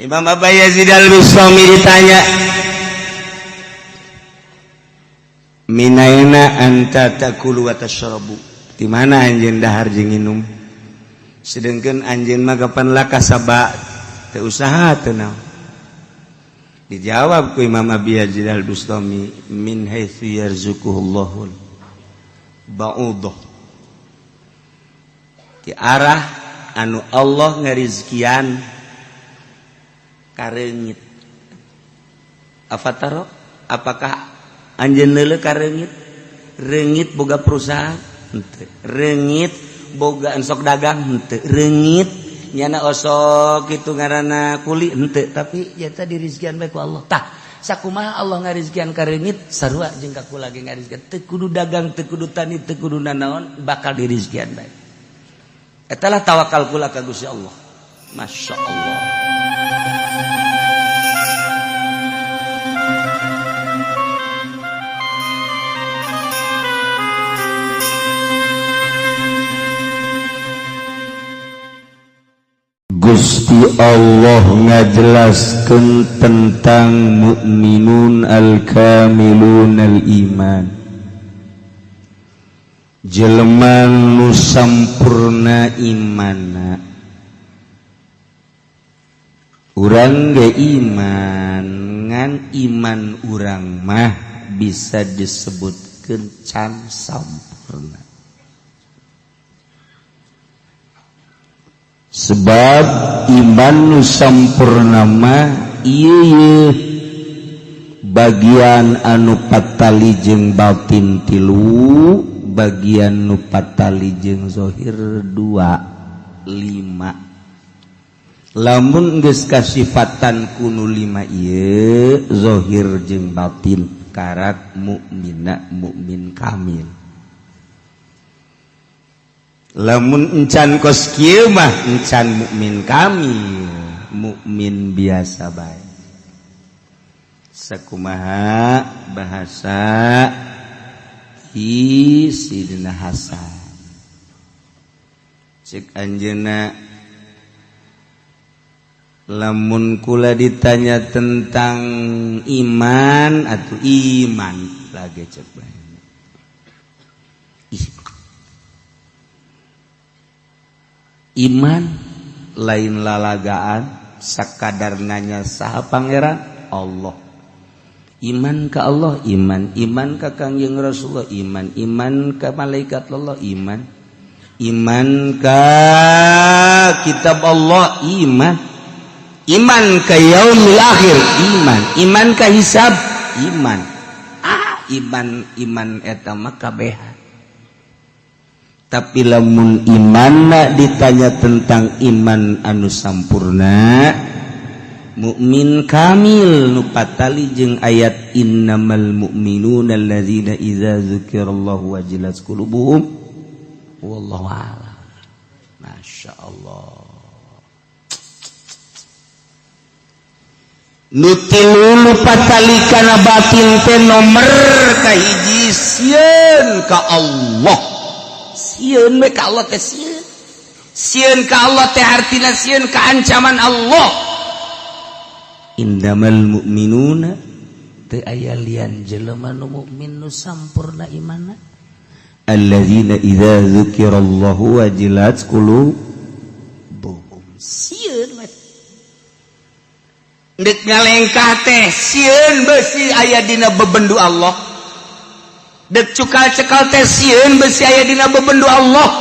Imam Abu Yazid al-Bustami ditanya, minaina anta takulu wa tashrabu, di mana anjeun dahar jeung nginum, sedengkeun anjeun mah kapan laka sabak teu usaha teu naon. Dijawab ku Imam Abu Yazid al-Bustami, min haitsu yarzuquhullahul ba'udah, di arah anu Allah ngarizkian kareungit. Afataro, apakah anjeun leuleuh kareungit? Reungit boga perusahaan? Henteu. Reungit boga sok dagang? Henteu. Reungit nyana osok kitu ngaranna kuli? Henteu. Tapi eta dirizkian bae ku Allah. Tah, sakumaha Allah ngarizkian kareungit sarua jeung ka kula ge ngarizkian. Teu kudu dagang, teu kudu tani, teu kudu nanaon, bakal dirizkian bae. Eta lah tawakal kula ka Gusti Allah. Masya Allah. Gusti Allah ngajelaskeun tentang mukminun al-kamilun al-iman, jelema nu sampurna imanna. Urang ge iman, ngan iman urang mah bisa disebutkeun can sampurna. Sebab iman nu sampurna mah ieu bagian anu patali jeung batin tilu, bagian nu patali jeung zahir 2 5. Lamun geus kasifatan kunu 5 ieu zahir jeung batin karak mukminna mukmin kamil. Lamun encan kos kieu mah encan mukmin kamil, mukmin biasa bae. Sakumaha bahasa Sidina Hasan, cek anjeunna, lamun kula ditanya tentang iman atau iman lagi cek bae. Iman lain lalagaan, sakadar nanya saha pangeran Allah. Iman ka Allah, iman. Iman ka Kangjeng Rasulullah, iman. Iman ka malaikat Allah, iman. Iman ka kitab Allah, iman. Iman ka yaumil akhir, iman. Iman ka hisab, iman. Iman eta mah kabehan. Tapi lamun imanna ditanya tentang iman anu sampurna, mukmin kamil nu patali jeung ayat innamal mu'minuna alladzina idza dzukirallahu wajilat qulubuhum wallahu a'lam. Masyaallah. Nu tilu nu patali kana batin teh nomer kahiji sieun ka Allah. Sieun we ka Allah teh sieun. Sieun ka Allah teh artina sieun ka ancaman Allah. Indamal mu'minuna teu aya lian jelema nu mukmin nu sampurna imanna. Alladzina idza dzukirallahu wajilat qulubuhum. Sieun we. Dek ngalengkah teh sieun beusi aya dina bebendu Allah. Dek cukal-cekal teh sieun beusi aya dina bebendu Allah.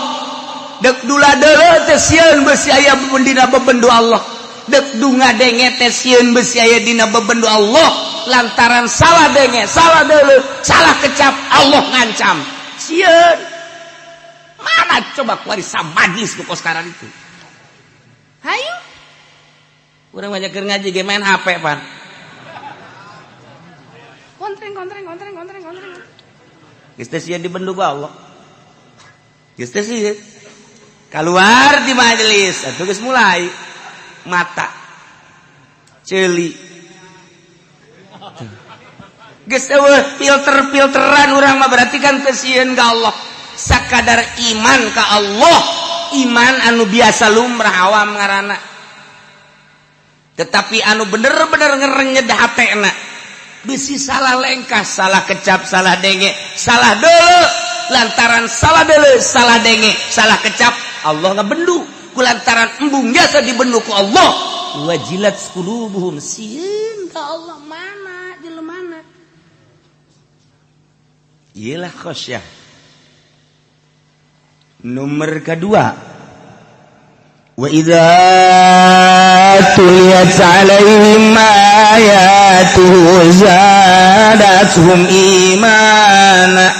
Dek dula-deuleu teh sieun beusi aya dina bebendu Allah. Dek dunga denge teh sieun beusi aya dina bebendu Allah. Lantaran salah denge, salah deuleu, salah kecap Allah ngancam. Sieun. Mana coba kuari samadis ku koskaran itu. Hayu. Urang banyak keur ngaji ge main HP, Pan. Kontreng. Geus teh sieun dibendu ku Allah. Geus teh sieun. Keluar di majelis, atuh geus mulai mata ceuli. Geus eueuh filter-filteran urang mah berarti kan teu sieun ka Allah. Sakadar iman ka Allah, iman anu biasa lumrah awam ngaranna. tetapi anu bener-bener ngerenyed hatena bisi salah lengkah, salah kecap, salah denge, salah deule, lantaran salah deule, salah denge, salah kecap, Allah ngabendu kulantaran embung jasa dibendu ku Allah. Wajilat qulubuhum, sieun ka Allah mana jelema. Iyalah khosyah. Nomor kedua, wa idza tuliyat alaihim ayatuhu zadatuhum imana,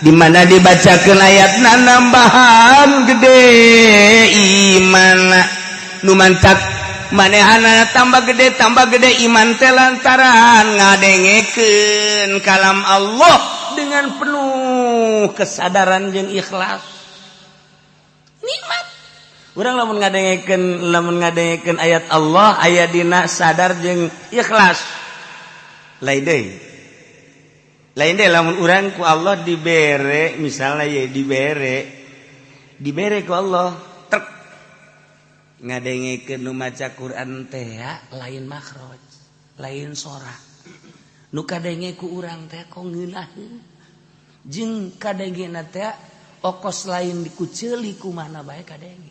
di mana dibacakeun ayatna nambahan gede iman. Nu mantak manehana tambah gede iman teh lantaran ngadengekeun kalam Allah dengan penuh kesadaran jeung ikhlas. Nikmat. Urang lamun ngadengekeun ayat Allah aya dina sadar jeung ikhlas. Lain deui lamun urang ku Allah dibere, misalnya ya dibere ku Allah trek ngadengekeun nu maca Quran teh lain makhraj, lain sora. Nu kadenge ku urang teh kok ngeunaheun. Jeung kadengena teh okos lain dikuceuli kumaha bae kadenge.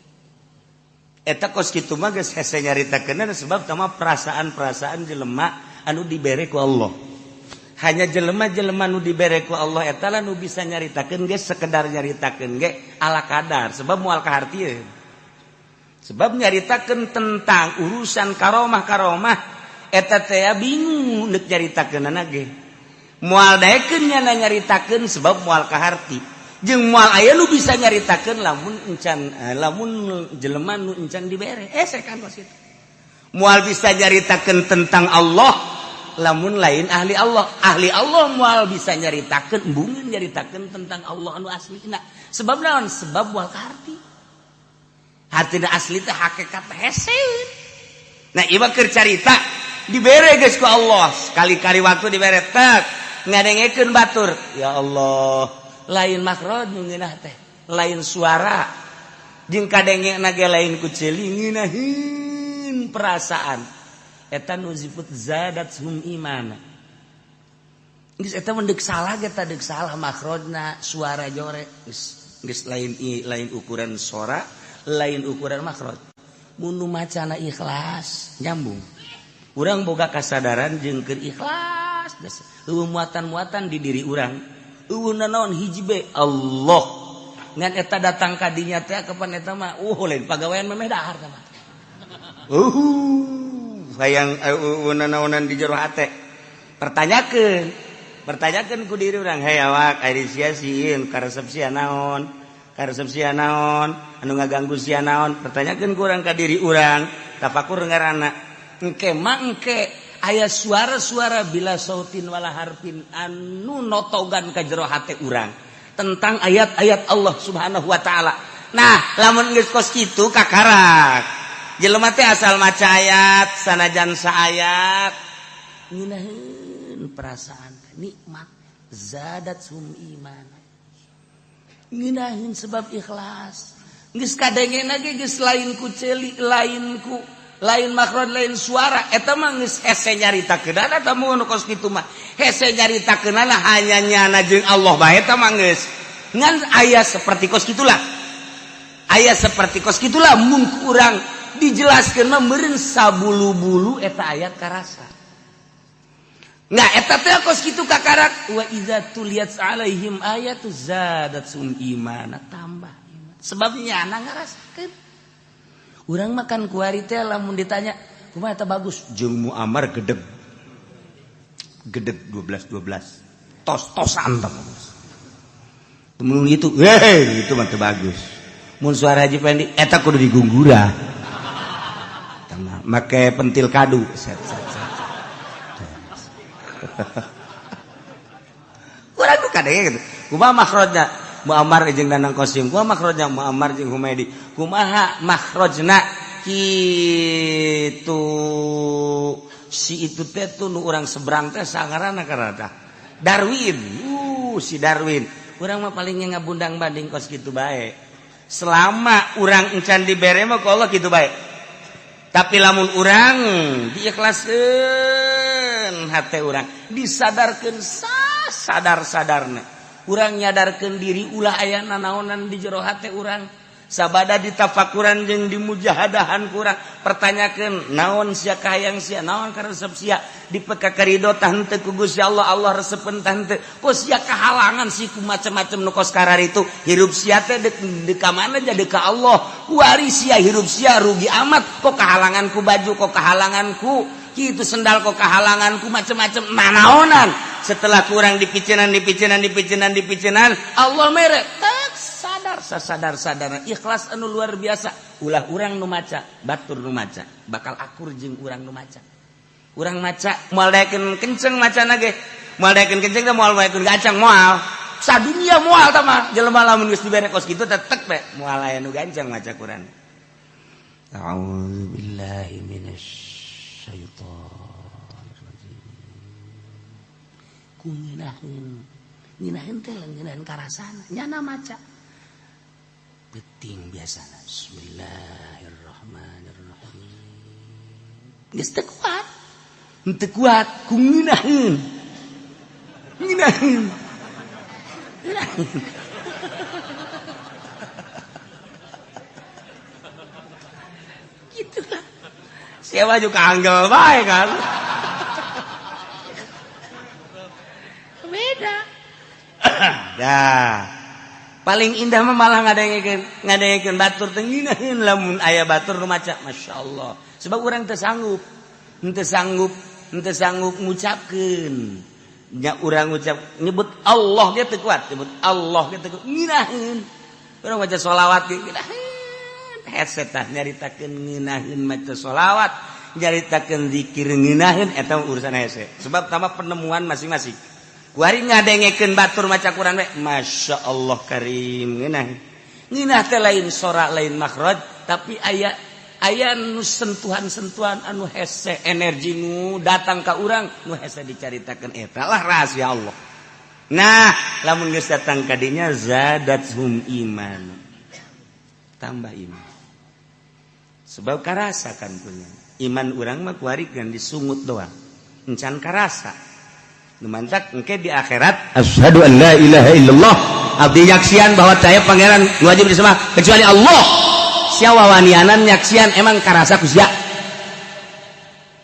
Eta kos kitu mah geus hese nyaritakeunna sebab tama perasaan-perasaan jelema anu dibere ku Allah. Hanya jelema-jelema nu dibere ku Allah eta lah nu bisa nyaritakeun ge sekedar nyaritakeun ge ala kadar sebab moal kahartieun. Sebab nyaritakeun tentang urusan karomah eta teh bingung neuk nyaritakeunana ge. Moal daekeun nya nyaritakeun sebab moal kaharti. Jeung moal aya nu bisa nyaritakeun lamun jelema nu encan dibere. Sekan kos kitu. Moal bisa nyaritakeun tentang Allah lamun lain ahli Allah. Ahli Allah moal bisa nyaritakeun embungeun nyaritakeun tentang Allah anu aslina. Sebab naon? Sebab moal kaharti. Hartina asli teh hakikat heseueun. Nah, ieu keur carita dibere geus ku Allah. Sekali-kali waktu dibere tek ngadengekeun batur. Ya Allah, lain makhraj nu ngeunah teh, lain suara. Jeung kadengena ge lain ku ceuli ngeunaheun perasaan. Eta nu disebut zadathum imana. Geus eta mendek salah ge teh deuk salah makhrajna, suara jore geus lain ukuran suara, lain ukuran makhraj. Mun nu macana ikhlas nyambung. Urang boga kasadaran jeung keur ikhlas eueuh muatan-muatan di diri urang. Eueuh naon hiji be Allah. Ngan eta datang ka dinya teh kapan eta mah lain pagawean memeh dahar mah. Hayang naonan di jero hate. Pertanyakeun ku diri urang, "Hei awak, ari sia sieun karesep sia naon? Karesep sia naon? Anu ngaganggu sia naon?" Pertanyakeun ku urang ka diri urang, tafakur ngaranna. Engke aya suara-suara bila sautin wala harfin anu notogan ka jero hate urang tentang ayat-ayat Allah Subhanahu wa taala. Nah, lamun geus kos kitu kakarak. Jelema teh asal maca ayat, sanajan saayat ngeunaheun perasaan nikmat zadatsum iman. Ngeunaheun sebab ikhlas. Geus kadengena ge geus lain ku ceuli, lain makhraj, lain suara. Eta mah geus hese nyaritakeunana eta mun kos kitu mah. Hese nyaritakeunana hanya nyana jeung Allah bae eta mah geus. Ngan aya seperti kos kitulah. Aya seperti kos kitulah mun urang dijelaskeun mah meureun sabulu-bulu eta ayat karasa. Nah, eta teh kos kitu kakarak wa idza tuliyat alaihim ayatu zadatsum imana, tambah iman. Sebabnya nyana ngarasakeun. Urang makan kuari teh lamun ditanya, "Kumaha eta bagus?" Jeung Muammar gedeg 12. Tos-tosan teh. Mun itu, itu mah teu bagus. Mun suara Haji Pendi eta kudu digunggura. Tama, make pentil kadu. Set. Urang nu kadenge gitu. Kumaha makhrajna? Muammar jeung Danang Qasim. Kumaha makhrajna? Muammar jeung Humaidi. Kumaha makhrajna? Kitu si itu teh tuh nu urang seberang teh sangaranna karata Darwin. Si Darwin. Urang mah palingnya ngabundang banding kos kitu bae. Selama urang encan dibere mah ku Allah kitu bae. tapi lamun urang diikhlaskeun hate urang disadarkeun sadar-sadarna urang nyadarkeun diri ulah aya nanaonan di jero hate urang sabada ditafakuran jeung dimujahadahan kurang pertanyakeun naon sia kahayang sia naon karesep sia dipeka karido tah henteu ku Gusti Allah Allah resepen tah henteu ku sia kahalangan si ku macam-macam nu kos karar itu hirup sia teh deuk ka mana jadi ka Allah kuari sia hirup sia rugi amat kok kahalangan ku baju kok kahalangan ku kitu sendal kok kahalangan ku macam-macam nanaonan setelah kurang dipicenan Allah mere sadar ikhlas anu luar biasa ulah urang nu maca batur nu maca bakal akur jeung urang nu maca urang maca moal daekeun kenceng macana ge moal daekeun kenceng teh moal daekeun gancang moal sadunya moal tah mah jelema lamun geus dibere kos kitu teh tek bae moal aya nu gancang maca Quran a'udzu billahi minasy syaithanir rajim nginaheun teh nginaheun karasana nyana maca penting biasana bismillahirrahmanirrahim geus teu kuat ku nginaheun gitu lah sewa juga anggel bae kan beda dah paling indah mah malah ngadaengkeun batur teh nginaheun lamun aya batur nu maca masyaallah sebab urang teu sanggup ngucapkeun nya urang ngucap nyebut Allah ge teu kuat nyebut Allah ge teu nginaheun urang maca sholawat ge nginaheun heset tah nyaritakeun nginaheun maca sholawat nyaritakeun zikir nginaheun eta urusan hese sebab tambah penemuan masing-masing kuari ngadengekeun batur maca Quran we Masya Allah karim ngeunah teh lain sora lain makhraj tapi aya nu sentuhan-sentuhan anu hese energi nu datang ka urang nu hese dicaritakeun eta lah rahasia Allah nah lamun geus datang ka dinya zadathum iman tambah iman sebab karasakan punya iman urang mah kuari kan disungut doang encan karasa numantak engke di akhirat asyhadu an la ilaha illallah abdi nyaksian bahwa saya pangeran wajib disembah kecuali Allah sia wawanianan nyaksian emang karasa ku sia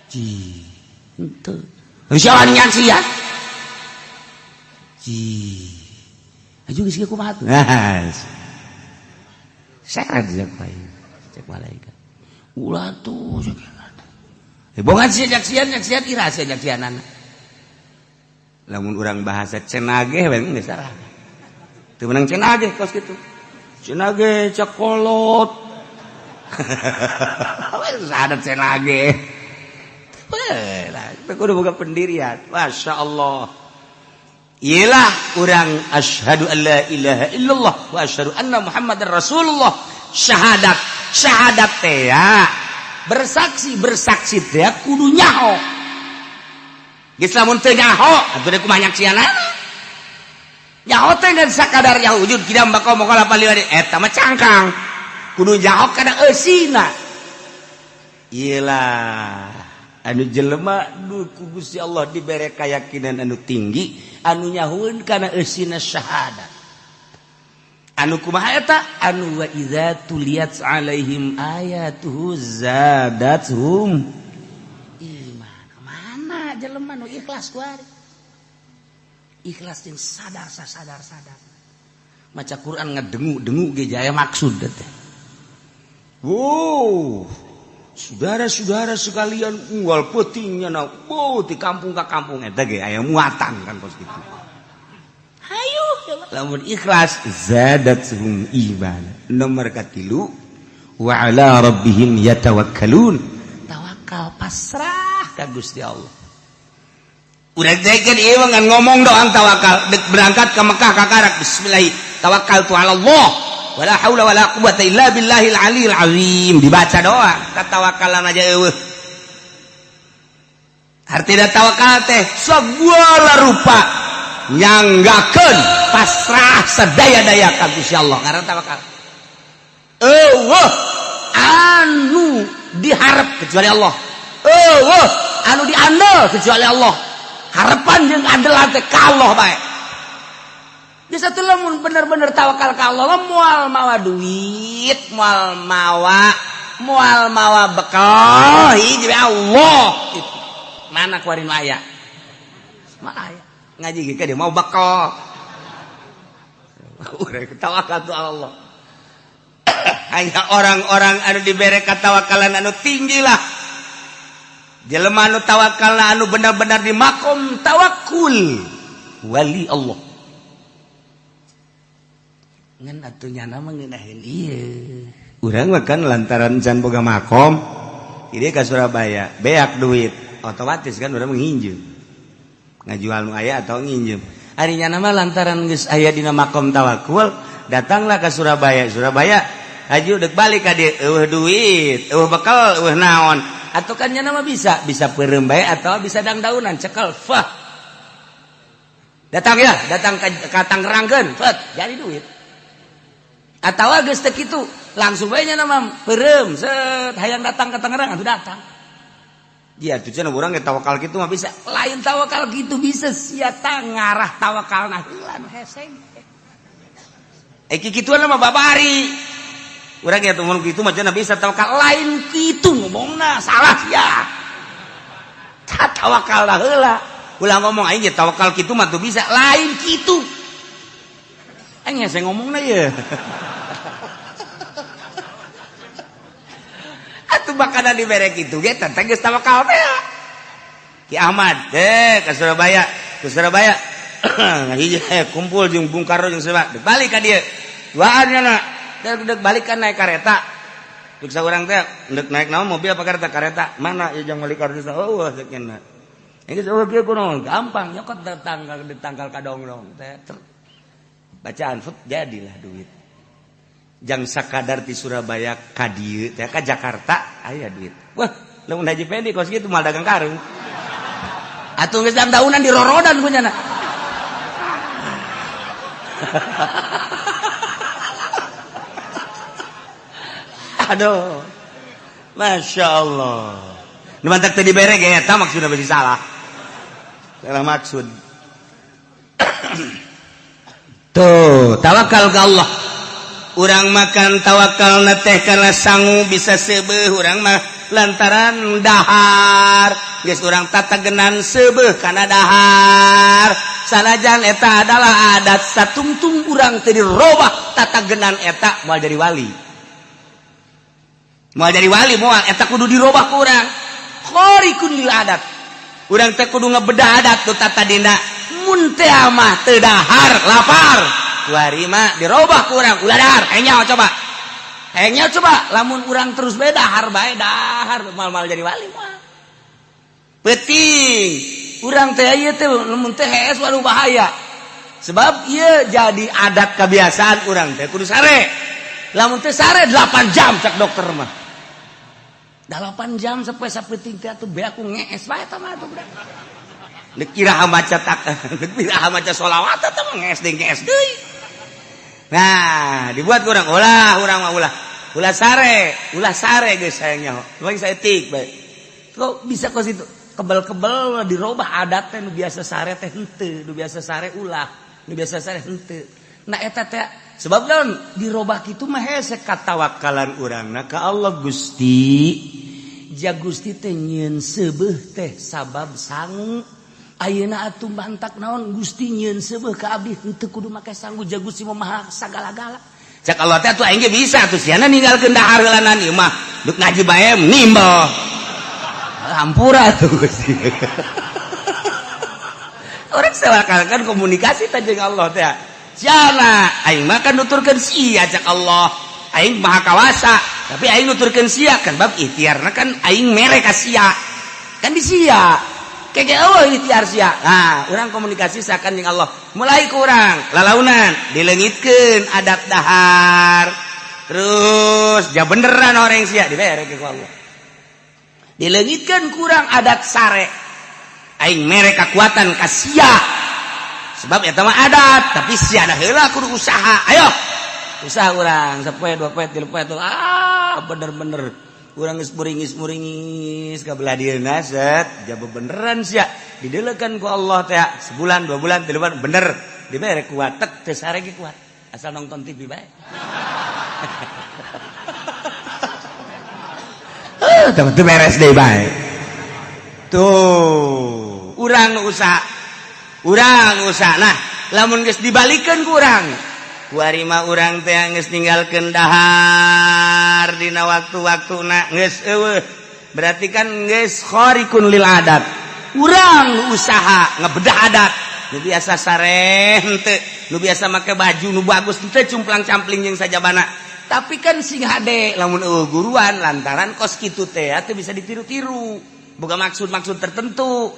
henteu sia wani nyaksian aju geus kieu kumaha syarat cek malaikat ulah tuh bongan sia nyaksian ira sia nyaksianana lamun urang bahasa cenage we geus salah teu menang cenage kos kitu cenage cakolot wes ada cenage lah teu kudu boga pendirian masyaallah iyalah urang asyhadu an la ilaha illallah wa asyhadu anna muhammadar rasulullah syahadat teh ya bersaksi teh kudu nyaho geus lamun teu nyaho atuh kumaha nyaksianana nyaho teh dan sakadar nyaho wujud kidam bakal moga lapaliwadi eta mah cangkang kudu nyaho kana eusina iyalah anu jelema ku Gusti Allah dibere kayakinan anu tinggi anu nyahoeun kana eusina syahadat anu kumaha eta anu wa idza tuliyat alaihim ayatuhu zadathum jelema nu ikhlas kuari ikhlas jeung sadar maca Quran ngadengu ge jaya maksud teh wow saudara-saudara sekalian unggal peutingnya na ti kampung ka kampung eta ge aya muatan kan pos kitu hayu lamun ikhlas zadathum iman nomor katilu wa ala rabbihim yatawakkalun tawakal pasrah ka Gusti Allah udah deket ieu ngan ngomong doang tawakal dek berangkat ke Mekah kakarak bismillah tawakkaltu ala Allah wala haula wala quwwata illa billahil aliyil azim dibaca doang tatawakalan aja eueuh artina tawakal teh segala rupa nyanggakeun pasrah sadaya-daya ka Gusti Allah ngaran tawakal eueuh anu diharap kecuali Allah. Anu diandel kecuali Allah. Harapan jeung andelan teh ka Allah bae. Bisa teu lamun bener-bener tawakal ka Allah moal mawa duit, moal mawa bekal hiji bae Allah. Mana kuarin aya? Mana aya? Ngaji ge ka dia mau bekal. Urang tawakal tu Allah. Hanya orang-orang anu dibere katawakalan anu tinggi lah. Jelema anu tawakalna anu benar-benar di makom tawakul wali Allah. Ngan atunya nama ngeunaheun ieu. Urang mah kan lantaran can boga makom, ieu ka Surabaya, beak duit, otomatis kan urang nginjem. Ngajual nu aya atau nginjem. Arinya nama lantaran geus aya dina makom tawakul, datanglah ke Surabaya. Surabaya aju dek balik ka dieu, duit, bekal, naon. Atau kan nama bisa peureum bae atau bisa dangdaunan cekel fah. Datang ka Tangerangkeun, fat jadi duit. Atawa geus teu kitu, langsung bae nya nama peureum, set hayang datang ka Tangerang atuh datang. Dia tuh cenah urang ge tawakal kitu mah bisa. Lain tawakal kitu bisa sia ngarah tawakalna heula nu heseng. Kituan mah babari. Urang ya tuh gitu macam bisa tawakal lain gitu ngomongna salah ya. Tawakal lah heula. Ulah ngomong aing tawakal gitu mah tuh bisa lain gitu. Aing saya ngomongna ye. Atuh bakana dibere kitu ge teh geus tawakal teh. Ki Ahmad ke Surabaya. Hiji kumpul jeung Bung Karno jeung siapa. Balik ka dieu. Duaan nya dek balikan naik kareta. Dek saurang teh dek naik naon mobil apa kareta? Mana ya jang balik kareta? Oh, sakena. Enggeus kieu kunaon? Gampang nyokot ditangkal ka dongdong teh. Bacaan fut jadilah duit. Jang sakadar ti Surabaya ka dieu teh ka Jakarta aya duit. Wah, lamun Haji Pendi kos kitu mal dagang karung. Atuh geus dangdaunan di rorodan ku nya. Aduh, Masya Allah. Numantak tadi berek ya, tak maksudnya masih salah. Salah maksud. Tuh, tawakal ke Allah. Urang makan tawakal nateh karena sangu bisa sebeuh. Urang mah lantaran dahar. Geus urang tatagenan sebeuh karena dahar. Sanajan eta adalah adat satungtung urang teu dirobah tatagenan eta moal jadi wali. Mau jadi wali moal eta kudu dirobah ku urang. Khariqun lil adat. Urang teh kudu ngabedah adat tu tata dina. Mun teh mah teu dahar, lapar. Kuari mah dirobah ku urang, ulah dahar. Hayang coba. Lamun urang terus bae dahar mal jadi wali moal. Penting. Urang teh ieu teh lamun teh hees waduh bahaya. Sebab ieu jadi adat kebiasaan urang teh kudu sare. Lamun teh sare 8 jam cak dokter mah. 8 jam sampai sapeting teh atuh be aku ngees bae eta mah atuh budak. Deuk iraha maca maca sholawat eta mah ngees deui. Nah, dibuat urang ulah sare geus sayangnya. Lagi saya tik bae. Kok bisa kos itu kebel-kebel dirobah adat teh nu biasa sare teh henteu, nu biasa sare ulah, nu biasa sare henteu. Nah eta teh sebab naon dirobah kitu mah hese katawakalan urangna ka Allah Gusti. Ja Gusti teh nyieun seubeuh teh sabab sangu. Ayeuna atuh bantak naon Gusti nyieun seubeuh ka abdi henteu kudu make sangu. Ja Gusti mah maha sagala-gala. Cak Allah teh atuh aing ge bisa atuh siana ninggalkeun dahar heulanan ieu mah duk ngaji bae nimbal. Hampura tuh Gusti. Orang sewakalkan komunikasi teh jeung Allah teh. Siana aing mah kan nuturkeun sia cak Allah. Aing maha kawasa, tapi aing nuturkeun sia kan bab ikhtiarna kan aing mere ka sia. Kan di sia. Kege eueuh ikhtiar sia. Nah, urang komunikasi sakan jeung Allah. Mulai ku urang lalaunan dileungitkeun adat dahar. Terus ja beneran orang sia dibere ku Allah. Dileungitkeun kurang adat sare. Aing mere kakuatan ka sia. Sebab eta mah adat, tapi sia da heula kudu usaha. Ayo. Usaha urang 1 poe 2 poe 3 poe tuh. Bener-bener urang geus muringis ka belah dieuna set jaba beneran sia didelekeun ku Allah teh sebulan 2 bulan 3 bulan bener dibere kuat tek teu sare ge kuat asal nonton TV bae teu beres deui bae tuh urang usaha nah lamun geus dibalikeun ku urang kuari mah urang teh geus ninggalkeun dahar dina waktu-waktuna geus eueuh berarti kan geus khariqun lil adat urang usaha ngebedah adat nu biasa sareh henteu nu biasa make baju nu bagus teu cumplang-campling jeung sajabana tapi kan sing hade lamun eueuh guruan lantaran kos kitu teh teu bisa ditiru-tiru boga maksud-maksud tertentu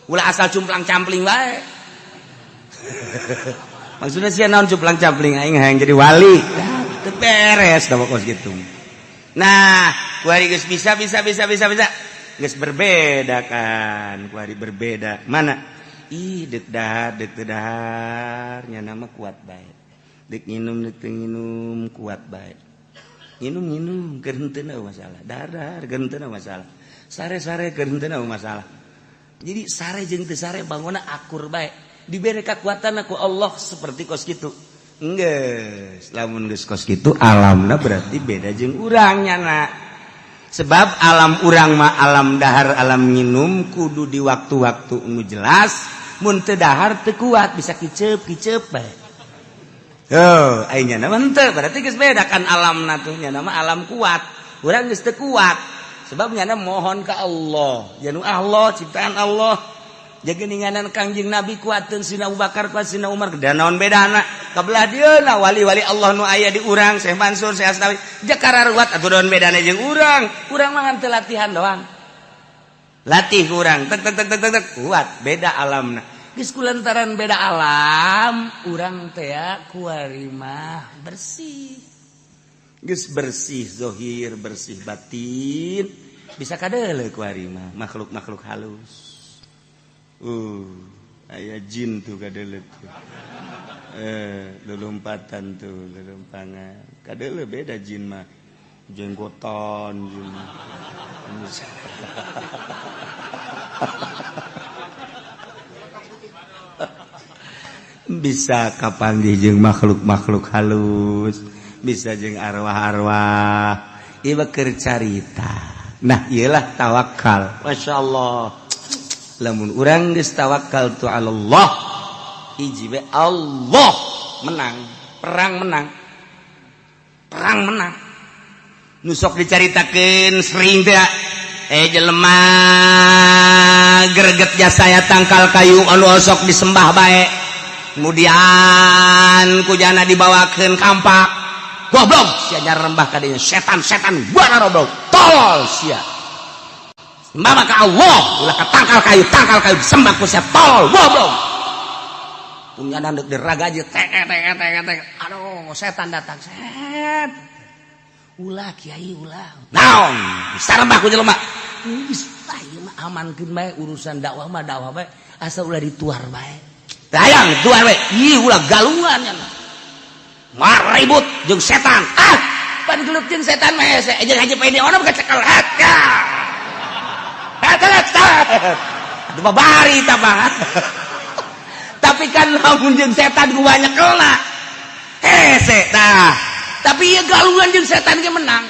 ulah asal cumplang-campling wae maksudnya sia naon cumplang-campling aing hayang jadi wali teu beres da kos kitu nah kuari geus bisa geus berbeda kan kuari berbeda mana dek dahar nya nama kuat bae dek nginum kuat bae nginum keur henteu masalah dahar keur henteu masalah sare-sare keur henteu masalah jadi sare jeung teu sare bangunna akur bae diberi kekuatan aku Allah seperti kos kitu geus lamun geus kos kitu alamna berarti beda jeung urang nyana sebab alam urang mah alam dahar alam nginum kudu di waktu-waktu nu jelas mun teu dahar teu kuat bisa kiceup bae aya nyana henteu berarti geus beda kan alamna tuh nyana mah alam kuat urang geus teu kuat sebab nyana mohon ka Allah janu Allah ciptaan Allah jageninganan Kangjeng Nabi kuateun Sina Abu Bakar kuat Sina Umar da naon bedana kabelah dieuna wali-wali Allah nu aya di urang Syekh Mansur Syekh Astawi jakara ruwat atuh daun bedana jeung urang mah teu latihan doang latih urang tek kuat beda alamna geus kulantaran beda alam urang teh kuari mah bersih geus bersih zahir bersih batin bisa kadeuleu kuari mah makhluk-makhluk halus aya jin tuh kadeuleu tuh lulumpatan tuh lulumpangan kadeuleu beda jin mah jenggotan jin bisa kapanggih jeung makhluk-makhluk halus bisa jeung arwah-arwah ieu keur carita nah ieulah tawakal masyaallah lamun urang geus tawakal tu Allah hiji we Allah menang perang menang nu sok dicaritakeun sering teh jelema greget jasaya tangkal kayu anu sok disembah bae kemudian kujana dibawakeun kampak goblok sia nyarembah ka dieu setan buana goblok tolol sia sembah ka Allah ulah ka tangkal kayu disembah ku sia tolol goblok punya nandek diraga aja tek aduh setan datang set ulah kiai ulah naon sarembah ku jelema geus ieu mah amankeun bae urusan dakwah bae asa ulah dituar bae hayang tuar bae ieu ulah galungan nya maribut jeung setan pan geleup jeung setan mah hese jeung haji pede ona mah kecekel aduh babari tabangat tapi kan lamun jeung setan ku banyak kelna hese tah tapi ieu galungan jeung setan ge menang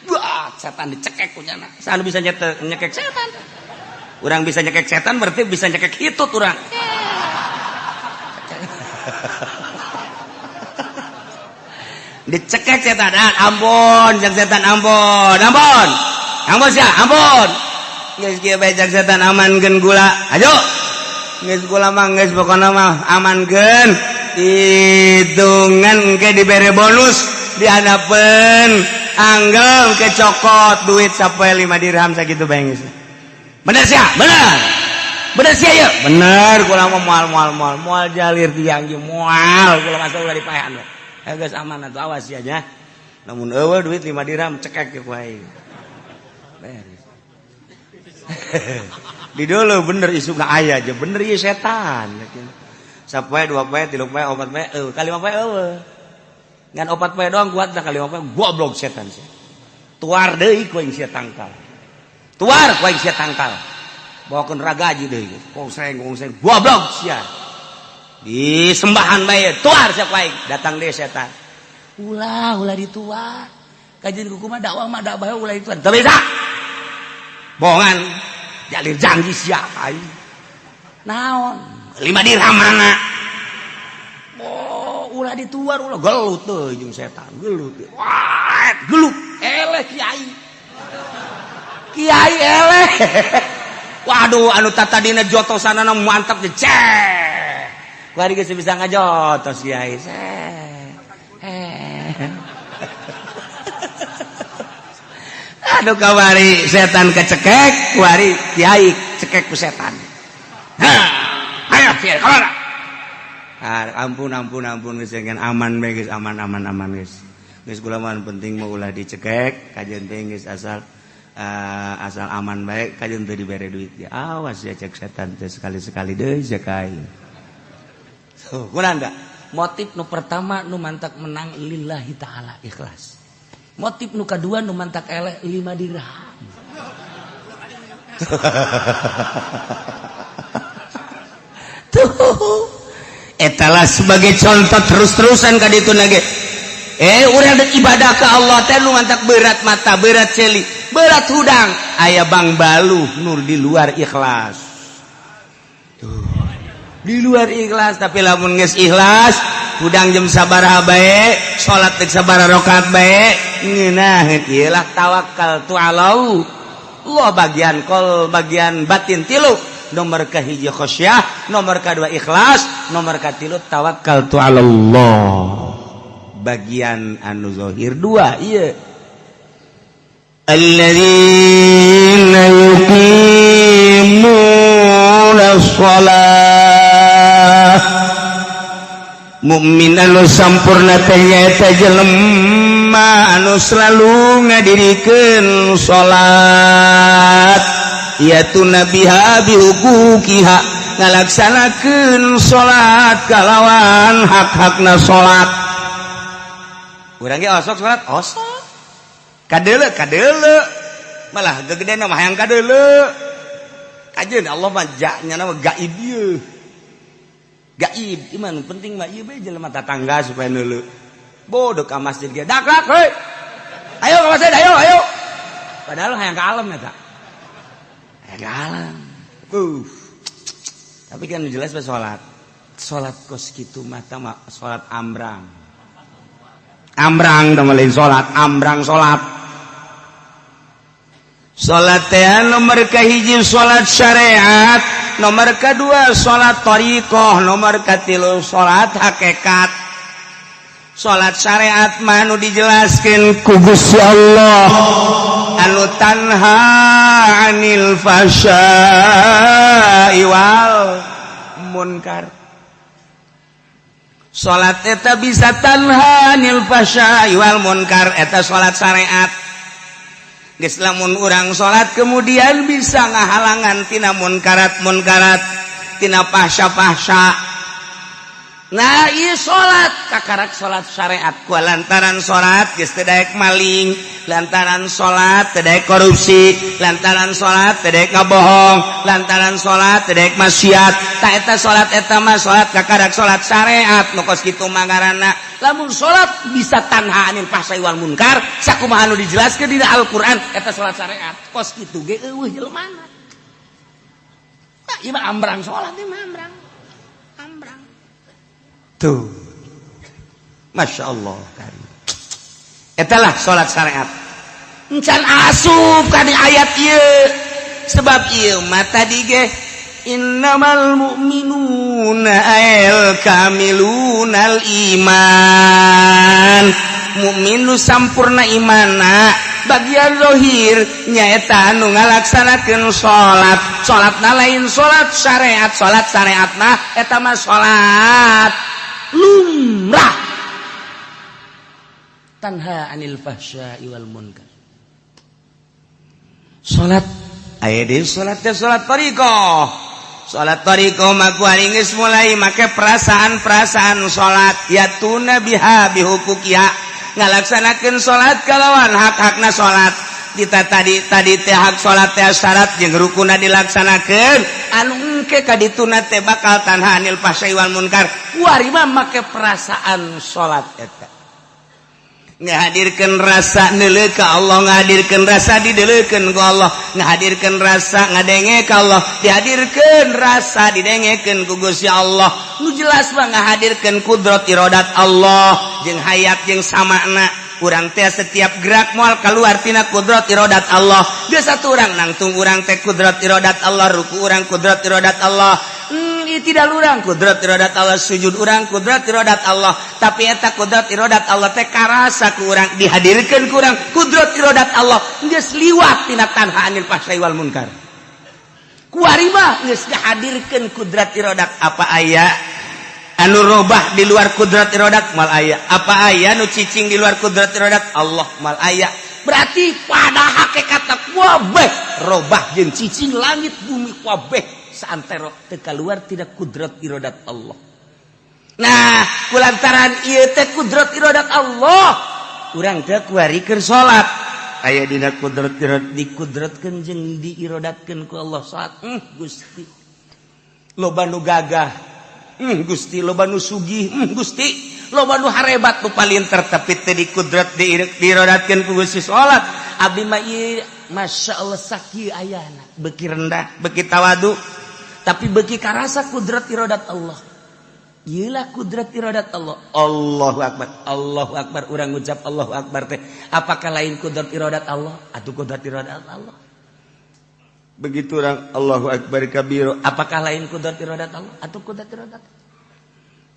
wah setan dicekek ku nyana saha bisa nyekek setan urang bisa nyekek setan berarti bisa nyekek hitut urang dicekek setan ampun jeung setan ampun sia ampun geus kieu bae jeung setan amankeun gula ajo geus gula mah geus pokona mah amankeun hitungan ke dibere bonus dihandapkeun anggel ke cokot duit sapoe 5 dirham sakitu bae geus bener sia bener sia ieu bener kula mah moal jalir dianggi moal kula mah ulah dipaehan geus aman atuh awas ya nya lamun eueuh duit 5 dirham cekek ku aing beres di dulu bener isukna aya aja bener ieu setan sapoe 2 poe 3 poe 4 poe kali 5 poe eueuh ngan 4 poe doang kuat dah kali 5 poe goblok setan sih tuar deui ku aing sia tangkal. Tuar ku aing sia tangkal. Bawakeun ragaji deui. Kongseng goblok sia. Di sembahan bae tuar sia ku aing. Datang deui setan. Ulah dituar. Kajian kuku mah dakwah mah da bae ulah dituar. Teu bisa. Bohongan. Jalir janji sia aing. Naon? 5 dirham mana? Ulah dituar ulah gelut teuy jeung setan gelut. Wah, gelut eleh kiai eleh. Waduh anu tatadina jotosanana mantap teh ceh. Kuari geus bisa ngajotos kiai. Aduh kawari setan kecekek, kuari kiai cekek ku setan. Ayo kiai kamana? Ampun geus jangan aman bae geus aman geus. Geus kula mah penting mah ulah dicekek, kajian teh geus asal aman bae, kajian teh dibere duit. Ya awas ya cek setan teh sekali-sekali deui sakai. Tuh, kunaon da? Motif nu pertama nu mantak menang lillahi taala ikhlas. Motif nu kadua nu mantak eleh 5 dirham. Tuh. Etalah sebagai contoh terus-terusan ka ditu nage. Urang dek ibadah ka Allah teh nu mantak berat mata, berat celi, berat hudang, aya bang baluh nur di luar ikhlas. Tuh. Di luar ikhlas tapi lamun geus ikhlas, hudang jam sabaraha bae, salat teh sabaraha rakaat bae, ngeunah ieu lah tawakkal tu Allah. Allah bagian kol bagian batin tilu. Nomor kahiji khosyah, nomor kedua ikhlas, nomor katilu tawakkal tu Allah. Bagian anu zahir 2 ieu. Alladzina yuqimuna shalah. Mukmin anu sampurna teh nyaeta jelema anu selalu ngadirikeun salat. Yaitu nabiha bihukukiha ngalaksanakeun salat kalawan hak-hakna salat. Urang ge osok salat osok. Kadeule malah gegedena mah hayang kadeule. Kajeun Allah mah ja-nya nama gaib ieu. Gaib iman penting mah ieu bae jelema tatangga supaya neuleu. Bodoh ka masjid ge dak heuy. Ayo ka masjid ayo. Padahal hayang ka alam eta. Galang. Tapi kan jelas bahwa salat kos kitu mata salat ambrang teh lain salat ambrang salat teh nomor kahiji salat syariat, nomor kedua salat thariqah, nomor katilu salat hakikat. Salat syariat mah anu dijelaskeun ku Gusti Allah anu tanha 'anil fasya'i wal munkar. Salat eta bisa tanha 'anil fasya'i wal munkar, eta salat syariat. Geus lamun urang salat kemudian bisa ngahalangan tina munkarat tina fahsya. Nah ieu salat kakarak salat syariat ku lantaran salat geus teu daek maling, lantaran salat teu daek korupsi, lantaran salat teu daek ngabohong, lantaran salat teu daek maksiat. Ta eta salat eta mah salat kakarak salat syariat nu kos kitu mah ngaranna. Lamun salat bisa tanha anil fahsya'i wal munkar, sakumaha anu dijelaskeun dina Al-Qur'an eta salat syariat. Kos kitu ge eueuh jelemana. Nah, ieu mah ambrang salat ieu mah ambrang. Tuh. Masya Allah kan. Etalah salat syariat. Encan asup ka di ayat ieu. Sebab ieu mah tadi ge innamal mu'minuna al kamilunal iman. Mukmin nu sampurna imanna bagian zahir nyaeta anu ngalaksanakeun salat. Salatna lain salat syariat, salat syariatna eta mah salat lumrah tanha anil fahsya'i wal munkar. Salat aya deui salat teh salat thariqah. Salat thariqah mah kuari geus mulai make perasaan-perasaan salat yatuna biha bihuquqiha ngalaksanakeun salat kalawan hak-hakna salat. Kita tadi teh hak salat teh syarat jeung rukunna dilaksanakeun anu engke ka dituna teh bakal tanha anil fahsya'i wal munkar kuari mah make perasaan salat eta ngahadirkeun rasa neuleuh ka Allah ngahadirkeun rasa dideuleukeun ku Allah ngahadirkeun rasa ngadenge ka Allah dihadirkeun rasa didengekeun ku Gusti Allah nu jelas mah ngahadirkeun kudrat iradat Allah jeung hayat jeung samakna urang teh setiap gerak moal keluar tina kudrat iradat Allah geus satu urang nangtung urang teh kudrat iradat Allah ruku urang kudrat iradat Allah tidak urang kudrat iradat Allah sujud urang kudrat iradat Allah tapi eta kudrat iradat Allah teh karasa ku urang dihadirkeun ku urang kudrat iradat Allah geus liwat tina tanha anil fahsya'i wal munkar kuari mah geus dihadirkeun kudrat iradat apa aya anu robah di luar kudrat iradat mal aya apa aya nu cicing di luar kudrat iradat Allah mal aya berarti pada hakikatna kabeh robah jeung cicing langit bumi kabeh saantero teu kaluar tidak kudrat iradat Allah nah kulantaran ieu teh kudrat iradat Allah urang teh kuarikeun salat aya dina kudrat iradat dikudratkeun jeung diiradatkeun ku Allah salat Gusti loba nu gagah Gusti loba nu sugih Gusti loba nu harebat nu palinter tapi teu dikudrat diiradatkeun ku Gusti salat abdi mah ieu masyaallah sakieu ayana beuki rendah beuki tawadu tapi beuki karasa kudrat iradat Allah ieu lah kudrat iradat Allah Allahu akbar urang ngucap Allahu akbar teh apakah lain kudrat iradat Allah atuh kudrat iradat Allah begitu orang Allahu akbar kabir apakah lain kudrat iradat Allah atau kudrat iradat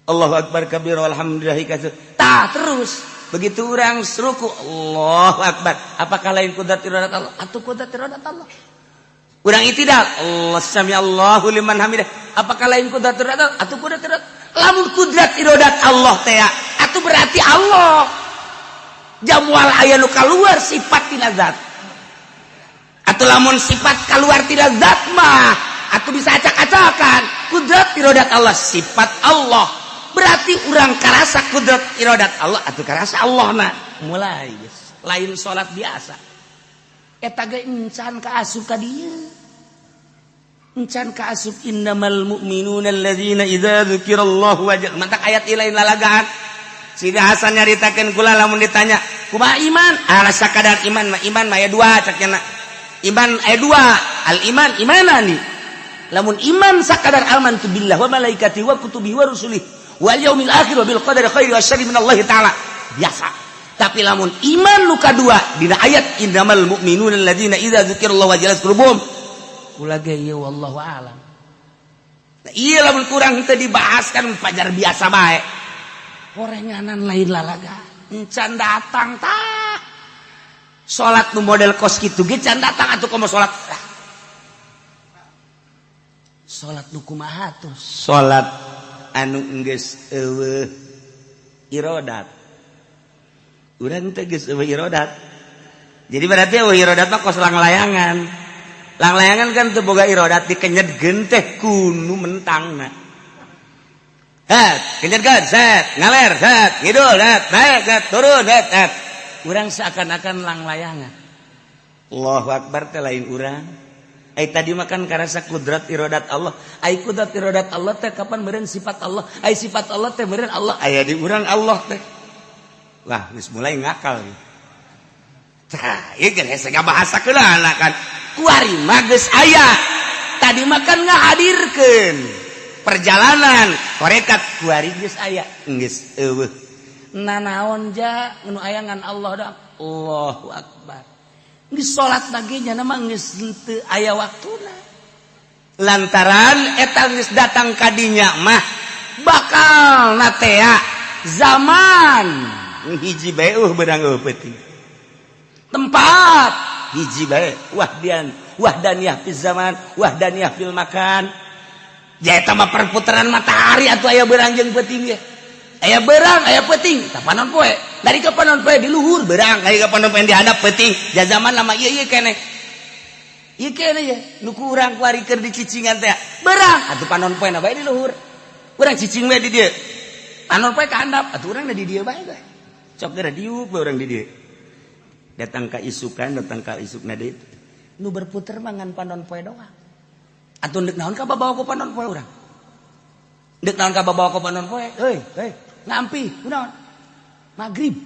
Allahu akbar kabir walhamdulillah tah terus begitu orang ruku Allahu akbar apakah lain kudrat iradat Allah atau kudrat iradat Allah urang itidal Allah sami Allahu liman hamidah apakah lain kudrat iradat Allah atau kudrat iradat lamun kudrat iradat Allah teh atuh berarti Allah jamual aya nu kaluar sifat tina zat atau lamun sifat keluar tidak zat mah atau bisa acak-acakan kudrat iradat Allah sifat Allah berarti urang karasa kudrat iradat Allah atau karasa Allah na mulai lain salat biasa eta ge encan kaasup ka dieu encan kaasup innamal mu'minuna alladzina idza dzukirallahu wajilat mantak ayat ilain lalagaan Sidi Hasan nyaritakeun kula lamun ditanya kumaha iman rasa kadar iman mah aya dua cakna iman ayat 2 al iman imanani lamun iman sakadar amantu billah wa malaikati wa kutubihi wa rusulih wal yaumil akhir wa bil qadari khairi wa syarri minallahi taala biasa tapi lamun iman nu kadua dina ayat innamal mu'minuna alladzina idza dzukirallahu wajilat qulubuhum ulah ge ieu wallahu alam nah ieu lamun kurang teu dibahaskan pajar biasa bae gorenganan lain lalaga encan datang tah salat nu model kos kitu ge can datang atuh komo salat salat nu kumaha atuh salat anu geus eueuh iradat urang teh geus eueuh iradat jadi berarti eueuh iradat mah kos langlayangan kan teu boga iradat dikenyedkeun teh kunu mentangna kenyedkeun set ngaler set ngidul set naik set turun set urang seakan-akan langlayangan Allahu akbar teh lain urang ai tadi makan karasa kudrat iradat Allah ai kudrat iradat Allah teh kapan meureun sifat Allah ai sifat Allah teh meureun Allah aya di urang Allah teh wah geus mulai ngakal tah ieu geus hese ngabahasakeunana kan kuari mah geus aya tadi makan ngahadirkeun perjalanan korekat kuari geus aya geus eueuh nanaon ja nu aya ngan Allah da Allahu akbar geus salat lagi nya mah geus teu aya waktuna lantaran eta geus datang ka dinya mah bakal natea zaman hiji bae beurang peuting tempat hiji bae wahdaniyah fil zaman wahdaniyah fil makan ya eta mah perputaran matahari atuh aya beurang jeung peuting ge aya beurang aya peuting kapanon poe dari kapanon poe di luhur beurang dari kapanon poe di hadap peuting ja zaman lama ieu keneh ya nu ku urang kuari keur dicicingan teh beurang atuh panon poe na bae di luhur urang cicing we di dieu panon poe ka handap atuh urang da di dieu bae Cok geura diuk urang di dieu. Datang ka isukan, datang ka isukna deui. Nu berputer mangan panon poe doang. Atuh deuk naon ka babawa ku panon poe urang? Deuk naon ka babawa ku panon poe? Heuy, ngampi, kunaon? Magrib.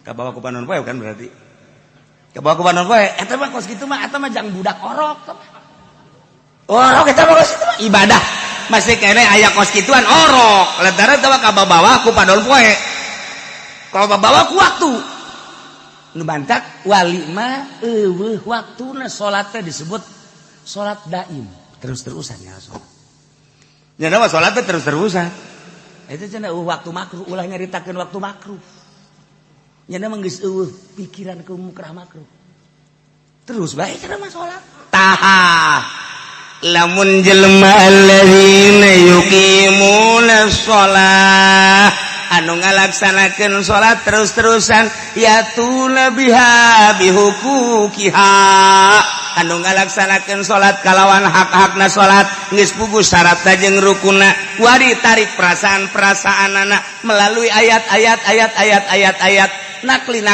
Ka bawa ku panon poe kan berarti. Ka bawa ku panon poe, eta mah kos kitu mah eta mah jang budak orok. Orok eta mah kos kitu mah ibadah. Masih kene aya kos kituan orok. Lantaran teu ka babawa ku panon poe. Kalau babawa ku waktu. Nu bantak wali mah eueuh waktuna salat teh disebut salat daim, terus-terusan ya salat. Nya mah salat teh terus-terusan. Eta cenah waktu makruh ulah nyaritakeun waktu makruh. Nya mah geus eueuh pikiran ke mukrah makruh. Terus bae cenah mah salat. Taha. Lamun jelema alladzina yuqimuna shalah anu ngalaksanakeun salat terus-terusan yatuna biha bihuquqiha anu ngalaksanakeun salat kalawan hak-hakna salat geus puguh syaratna jeung rukunna wari tarik perasaan-perasaanana melalui ayat-ayat nakli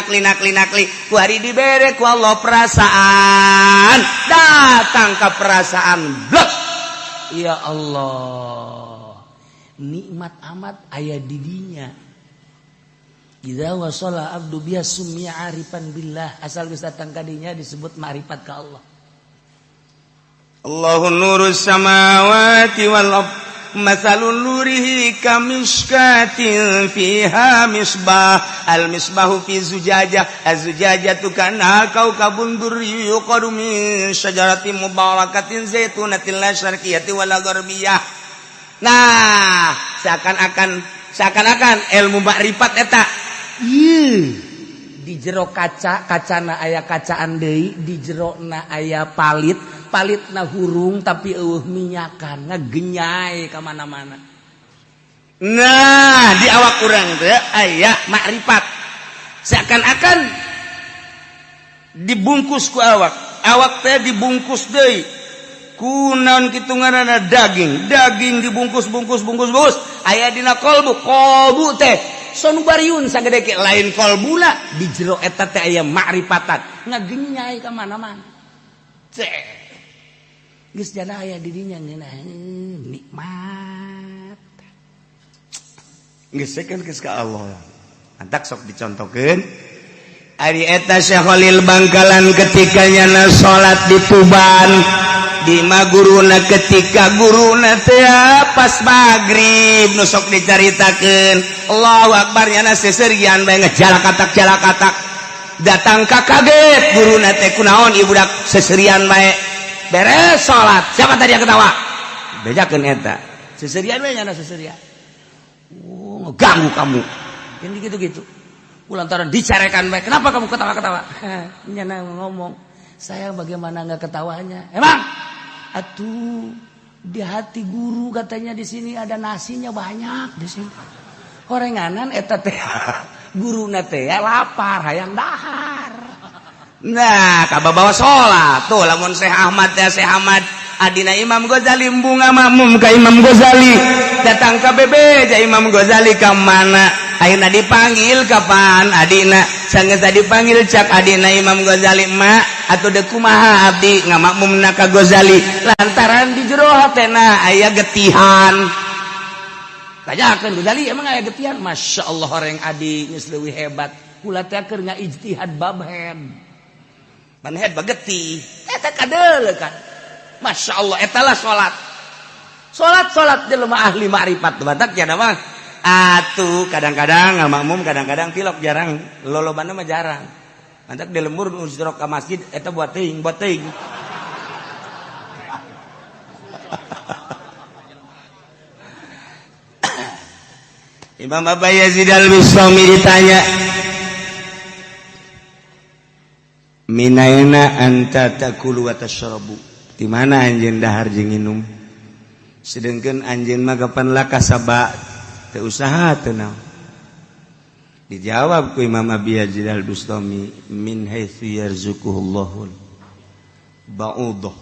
wari dibere ku Allah perasaan datang ke perasaan blok ya Allah nikmat amat aya di dinya. Idza wasala abdu biha summiya arifan billah asal geus datang ka dinya disebut ma'rifat ka Allah. Allahu nurus samawati wal ardh mathalun nurihi kamishkatin fiha misbah al misbahu fi zujajah az-zujajatu kana kaukabun durri yuqadu min syajaratin mubarakatin zaitunatin la syarqiyyati wala gharbiyah. Nah, seakan-akan ilmu makrifat eta di jero kacana aya kacaan deui, di jerona aya palitna hurung tapi eueuh minyakan ngagenyai ka mana-mana. Nah, di awak urang teh aya makrifat. Seakan-akan dibungkus ku awak teh dibungkus deui. Kunaon kitu ngaranna daging dibungkus aya dina kolbu teh sonubariun sagede ke lain kolbuna di jero eta teh aya makrifatan ngagenyai ka mana-mana teh geus jana aya di dinya nikmat geus sakeun geus ka Allah antak sok dicontokeun ari eta Syekh Khalil Bangkalan ketika nyana salat di Tuban di maguruna ketika guruna teh pas magrib nu sok dicaritakeun Allahu Akbar nyana seserian bae ngajalakatak datang ka kaget guruna teh kunaon ieu budak seserian bae beres salat siapa tadi yang ketawa bejakeun eta seserian bae nyana seserian ngeganggu kamu yang gitu-gitu kulantaran dicarekan bae kenapa kamu ketawa-ketawa nyana ngomong saya bagaimana enggak ketawanya emang atuh di hati guru katanya di sini ada nasinya banyak di sini. Horenganan eta teh guruna teh lapar hayang dahar. Nah, kababawa salat tuh lamun Syekh Ahmad adina Imam Ghazali bunga makmum ka Imam Ghazali datang ka bebeja Imam Ghazali ka mana ayeuna dipanggil kapan adina sangeus dipanggil cak adina Imam Ghazali mak atuh deuk kumaha abdi ngamakmumna ka Ghazali lantaran di jero hatena aya getihan tanyakeun Ghazali emang aya getihan masyaallah horeng adi geus leuwih hebat kula teh keur ngaijtihad bab head manhead bageti eta kadeuleuh kan masyaallah etalah salat jelema ahli makrifat batak nya mah atuh kadang-kadang ngamakmum kadang-kadang tilok jarang lolobana mah jarang mantak di lembur nu jero ka masjid eta buat teuing Imam Abu Yazid al-Bistami ditanya minaina anta takulu wa tashrabu di mana anjeun dahar jeung nginum sedengkeun anjeun mah kapan laka sabak teu usaha teu naon dijawab ku Imam Abi Yazid al-Bustami min haitsu yarzuquhullahu ba'udah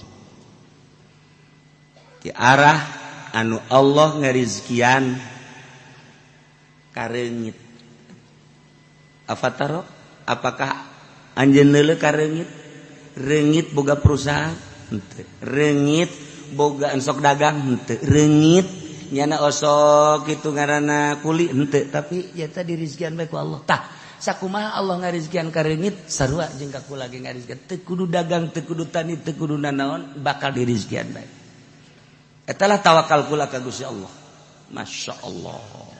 ti arah anu Allah ngarizkian kareungit Afataro, apakah anjeun neuleuh ka reungit? Reungit boga perusahaan? Henteu. Reungit boga sok dagang? Henteu. Reungit nyana osok kitu ngaranna kuli? Henteu. Tapi eta dirizkian bae ku Allah. Tah, sakumaha Allah ngarizkian ka reungit sarua jeung ka kula ge ngarizkian. Teu kudu dagang, teu kudu tani, teu kudu nanaon, bakal dirizkian bae. Eta lah tawakal kula ka Gusti Allah. Masya Allah.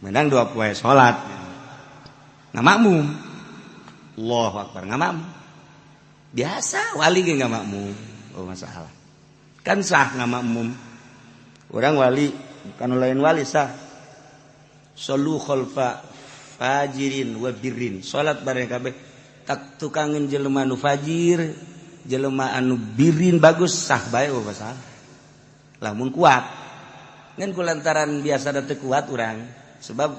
Menang 2 poe salat. Ngamakmum. Allahu Akbar, ngamakmum. Biasa wali ge ngamakmum. Oh masalah. Kan sah ngamakmum. Urang wali bukan lain wali sah. Sallu khalfa fajirin wa birrin. Salat bareng kabeh. Tak tukangin jelema nu fajir, jelema anu birrin bagus sah bae oh masalah. Lamun kuat. Ngan kulantaran biasa da teu kuat urang. Sebab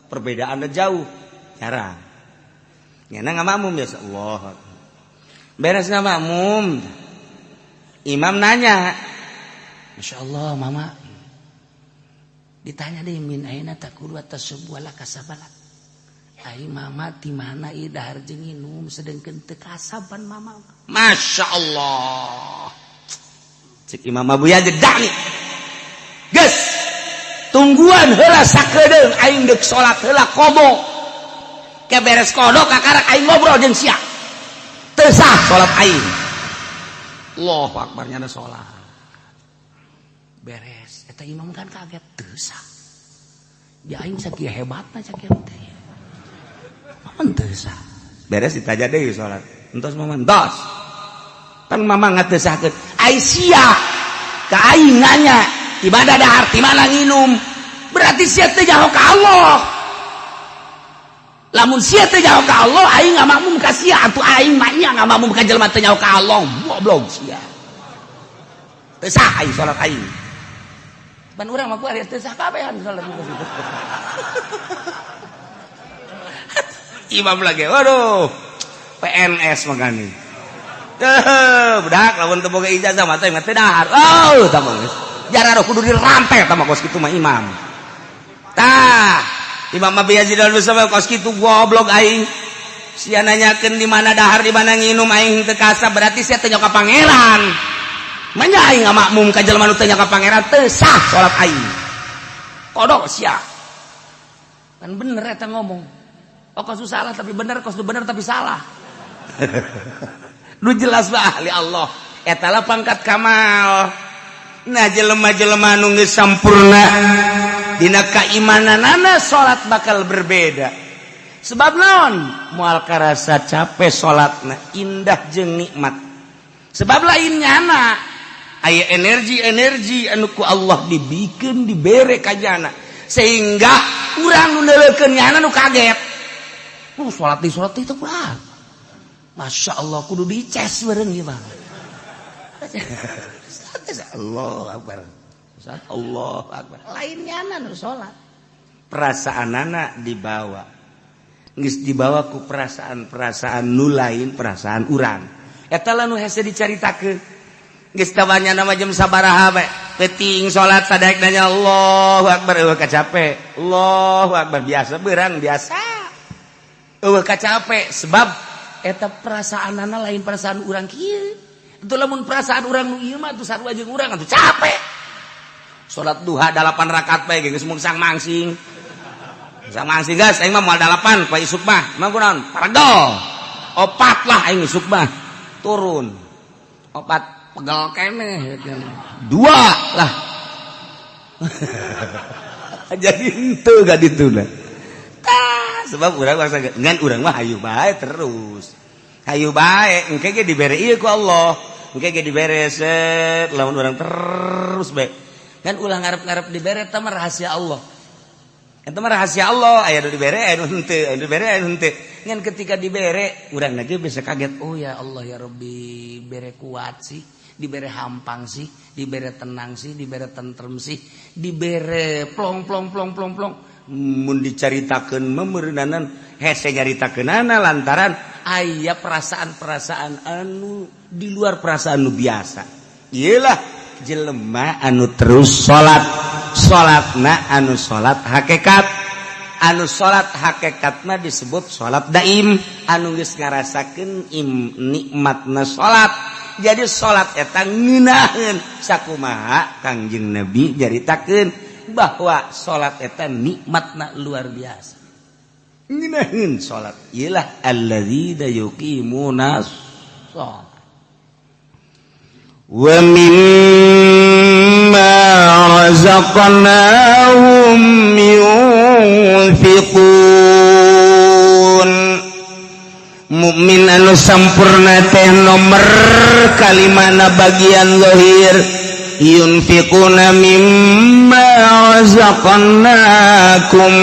perbedaannya jauh, jarang. Nyana ngamakmum biasa Allah. Beres ngamakmum, imam nanya, Masya Allah mama, ditanya deh min aina takulu atas sebuah kasabalat. Ai mama di mana ieu dahar jeung nginum sedengkeun teu kasaban mama. Masya Allah. Cik Imam Abuya jedak nih. Geus. Tungguan heula sakedeung aing deuk salat heula qada. Ke beres qada kakarak aing ngobrol jeung sia. Teu sah salat aing. Allahu Akbar nyana salat. Beres eta imam kan kaget teu sah. Ya aing sakieu hebatna sakieu teh. Mamang teu sah. Beres ditaja deui salat. Entos mamang entos. Kan mamang teu sahkeun. Ai sia ka aing nanya ibadah dahar di mana nginum berarti sia teh jauh ka Allah. Lamun sia teh jauh ka Allah aing ngamakmum ka sia atuh aing mah nya ngamakmum ka jelema teh jauh ka Allah. Goblok sia. Teu sah aing salat aing. Ban urang mah ku ari teu sah kabehan salat ku situ. Imam lagi waduh PNS magani. Budak lamun teu boga ijazah mah teh teu dahar. Oh tah jarang kudu dirampet sama kos kitu mah imam. Tah, Imam Abi Yazid al-Bustami kos kitu goblok aing. Sia nanyakeun di mana dahar di mana nginum aing teu kasab berarti sia teu nyoka pangeran. Manya aing ngamakmum ka jelema nu teu nyoka pangeran teu sah salat aing. Kodok sia. Kan bener eta ngomong. Oh kos salah tapi bener, kos bener tapi salah. Nu jelas bah ahli Allah. Eta lah pangkat kamal. Nah jelema-jelema anu geus sampurna dina kaimananana salat bakal berbeda. Sebab naon? Moal karasa capek salatna indah jeung nikmat. Sebab lain nyana aya energi-energi anu ku Allah dibikeun dibere ka jana sehingga urang nu neuleukeun nyana nu kaget. Salat itu kuat. Masya Allah kudu dices bareng ieu mah. Allahu Akbar. Allahu Akbar. Lainnya nu salat. Perasaanana dibawa. Geus dibawa ku perasaan-perasaan nu lain perasaan urang. Eta lah nu hese dicaritakeun. Geus tabanya nama jam sabaraha bae. Penting salat sadaek nanya Allahu Akbar eueuh kacape. Allahu Akbar biasa beurang biasa. Eueuh kacape sebab eta perasaanana lain perasaan urang kieu. Itu lamun perasaan urang nu ieu mah atuh sarua jeung urang atuh capek. Salat duha 8 rakaat bae geus mun sang mangsing. Sang mangsing geus aing mah moal 8 poe isuk mah. Mah kunaon? Paregol. 4 lah aing isuk mah. Turun. 4 pegel keneh. 2 lah. Jadi henteu ga dituna. Tah sebab urang bangsa ngan urang mah hayu bae terus. Hayu bae engke ge dibere ieu ku Allah. Engke ge dibere set lamun urang terus bae. Kan ulah ngarep-ngarep dibere eta mah rahasia Allah. Eta mah rahasia Allah, aya nu dibere aya nu henteu, aya nu dibere aya nu henteu. Ngan ketika dibere urang lagi bisa kaget, oh ya Allah ya Rabbi, bere kuat sih, dibere hampang sih, dibere tenang sih, dibere tentrem sih, dibere plong plong plong plong plong. Mun dicaritakeun memeureunanan hese nyaritakeunana lantaran aya perasaan-perasaan anu di luar perasaan nu biasa. Iyalah jelema anu terus salatna anu salat hakikat anu salat hakikatna disebut salat daim anu geus ngarasakeun nikmatna salat. Jadi salat eta ngeunaheun sakumaha Kangjeng Nabi jaritakeun bahwa salat eta nikmatna luar biasa. Ngeunaheun salat ialah alladzina yuqimuna shalah wa mimma razaqnahum yunfiqun. Mukmin anu sampurna teh nomor kalimana bagian zahir yunfiquna mimma razaqnakum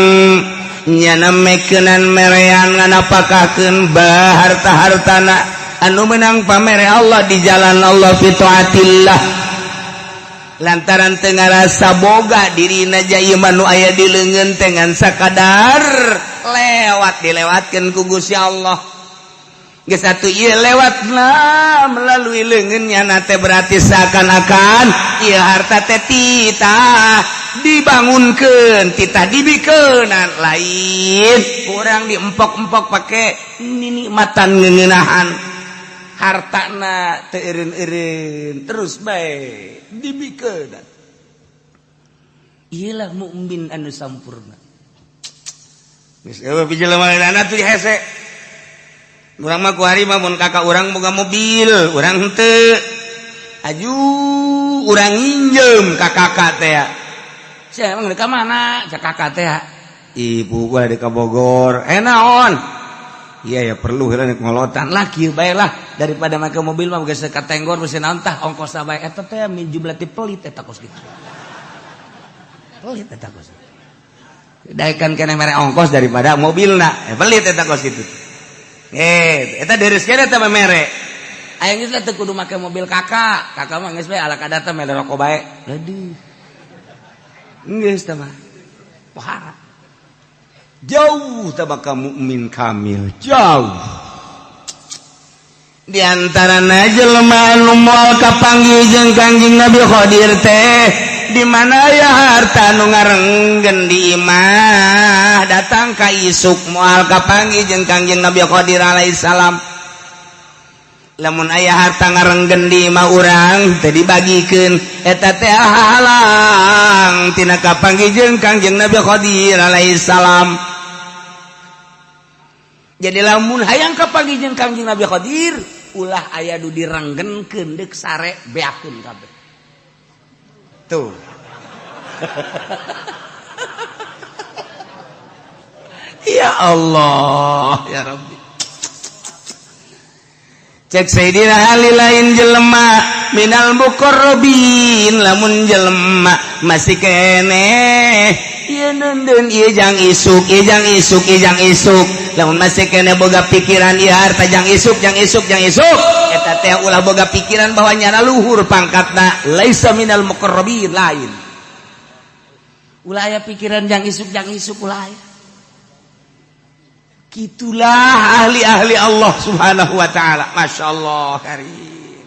nyana mekenan merean nganapakakeun harta-hartana anu menang pamere Allah di jalan Allah fi taatillah lantaran teu ngarasa boga dirina jaya manu aya di leungeun teh ngan sakadar dilewatkeun ku Gusti Allah. Geus atuh ieu lewatna melalui leungeunnya teh berarti seakan-akan ieu harta teh titah dibangunkeun, titah dibikeunan lain urang diempok-empok pake nikmatan ngeuneunahan hartana teu eureun-eureun terus bae dibikeunan. Ieulah mukmin anu sampurna. Geus eueuh pijelema teh hese. Urang mah kuari mah mun kakak urang boga mobil, urang henteu. Aju urang nginjem ka kakak teh. Sia emang ka mana? Cak kakak teh. Ibu gua di Bogor. Naon? Iya ya perlu heula ngolotan lah kieu bae lah daripada make mobil mah geus katenggor mesin naon tah ongkosna bae eta teh min jumlah ti pelit eta kos kitu. Pelit eta kos. Daekan keneh mere ongkos daripada mobilna. Pelit eta kos kitu. Eta dereuskeun eta mere. Aya geus teh kudu make mobil kakak. Kakak mah geus bae ala kadata mere rokok bae. Aduh. Geus teh mah. Pohara. Jauh teh ka mukmin kamil, jauh. Di antarana jelema anu moal kapanggih jeung Kangjeng Nabi Qadir teh di mana ya harta nu ngarenggen di imah datang ka isuk moal kapanggih jeung Kangjeng Nabi Qadir alaihi salam. Lamun aya harta ngarenggen di imah urang teh dibagikeun eta teh halang tina kapanggih jeung Kangjeng Nabi Qadir alaihi salam. Jadi lamun hayang kapanggih jeung Kangjeng Nabi Qadir ulah aya nu direnggenkeun deuk sare beakeun kabeh. Tuh. Ya Allah, ya Rabbi. Cek Sayyidina Ali lain jelema minal muqarrabin lamun jelema masih keneh ieu neundeun ieu jang isuk lamun masih keneh boga pikiran ieu harta jang isuk eta teh ulah boga pikiran bahwa nyana luhur pangkatna laisa minal muqarrabin lain ulah aya pikiran jang isuk ulah aya. Kitulah ahli-ahli Allah subhanahu wa ta'ala. Masya Allah karim.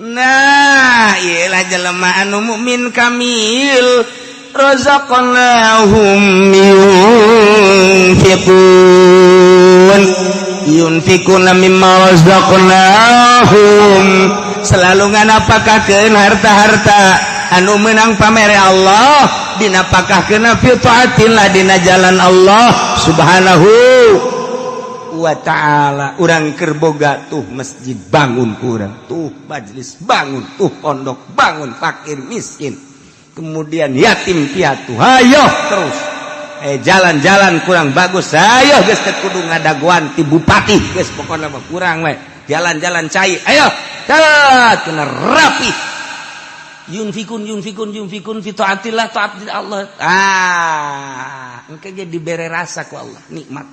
Nah ialah jelema anu mukmin kamil razaqnahum yunfikuna mimma razaqnahum selalu nganapakakeun harta-harta anu menang pamere Allah dinapakahkeun fi taatillah dina jalan Allah subhanahu wa ta'ala. Urang keur boga tuh masjid bangun kurang, tuh majelis bangun, tuh pondok bangun, fakir miskin kemudian yatim piatu hayo terus jalan-jalan kurang bagus hayo geus teh kudu ngadaguan ti bupati geus pokona mah kurang we jalan-jalan cai ayo tat kena rapi yunfikun fi taatillah Allah engke jadi bere rasa ku Allah nikmat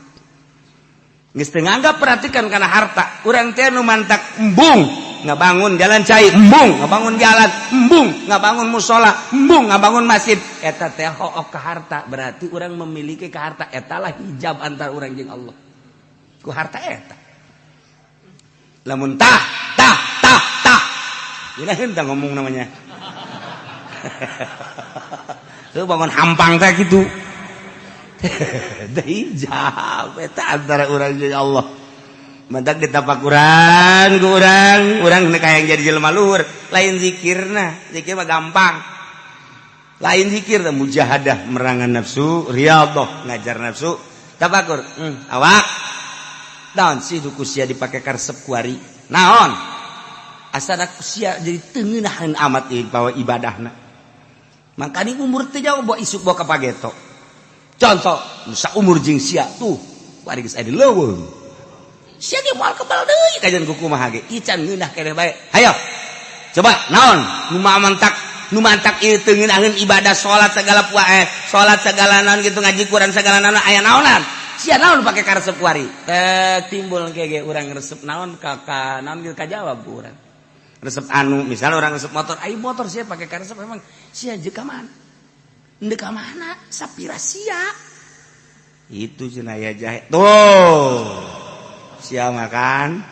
geus teu nganggap perhatikan kana harta urang teh nu mantak embung ngabangun jalan cai embung ngabangun jalan embung ngabangun musola embung ngabangun masjid eta teh hook ka harta berarti urang memiliki ka harta eta lah hijab antara urang jeung Allah ku harta eta lamun tah ini henteu ngomong namanya tuh bangun hampang teh gitu Hijab eta antara urang jeung Allah. Mantak ditapak urang kayak jadi jelema luhur, lain zikirna. Zikir mah gampang. Lain zikir teh mujahadah merangan nafsu, riyadhah ngajar nafsu, tafakur. Awak. Naon sih duku sia dipake karesep kuari? Naon? Asana sia jadi teu ngeunaheun amat bawa ibadahna. Makanya umur teh jauh bawa isuk bawa kapageto. Contoh, nusa umur jeung sia tuh, bari geus aya di leuweung. Sia ge moal kebal deui kajian kumaha ge. Ican ngeunah keneh bae. Hayo. Coba naon nu mantak ieu teu ngeunaheun ibadah salat segala salat segala naon kitu ngaji Quran segala naon aya naonan. Sia naon pake karesep kuari? Timbul ge urang resep naon ka naon kitu kajawab urang. Resep anu misalnya orang resep motor, ai motor sia pake karesep memang sia jeung ka mana? Ndek ka mana? Sapira sia? Itu cenah aya jahe. Tuh. Sia makan.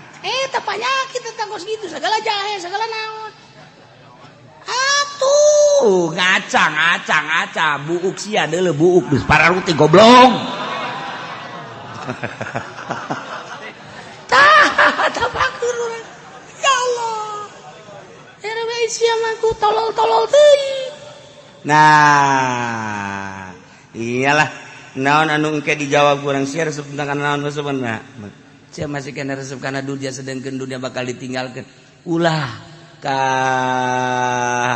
Tak panyakit tentang kos gitu segala jahe, segala naon. Atuh, ngaca. Buuk sia deuleu buuk geus pararuti goblok. Tah bakur urang. Ya Allah. Era bae sia mah ku tolol-tolol teuing. Nah, iyalah naon anu engke dijawab kurang sia resep tentang naon sebenarnya. Sia masih kena resep kana dunia sedengkeun dunia bakal ditinggalkeun. Ulah ka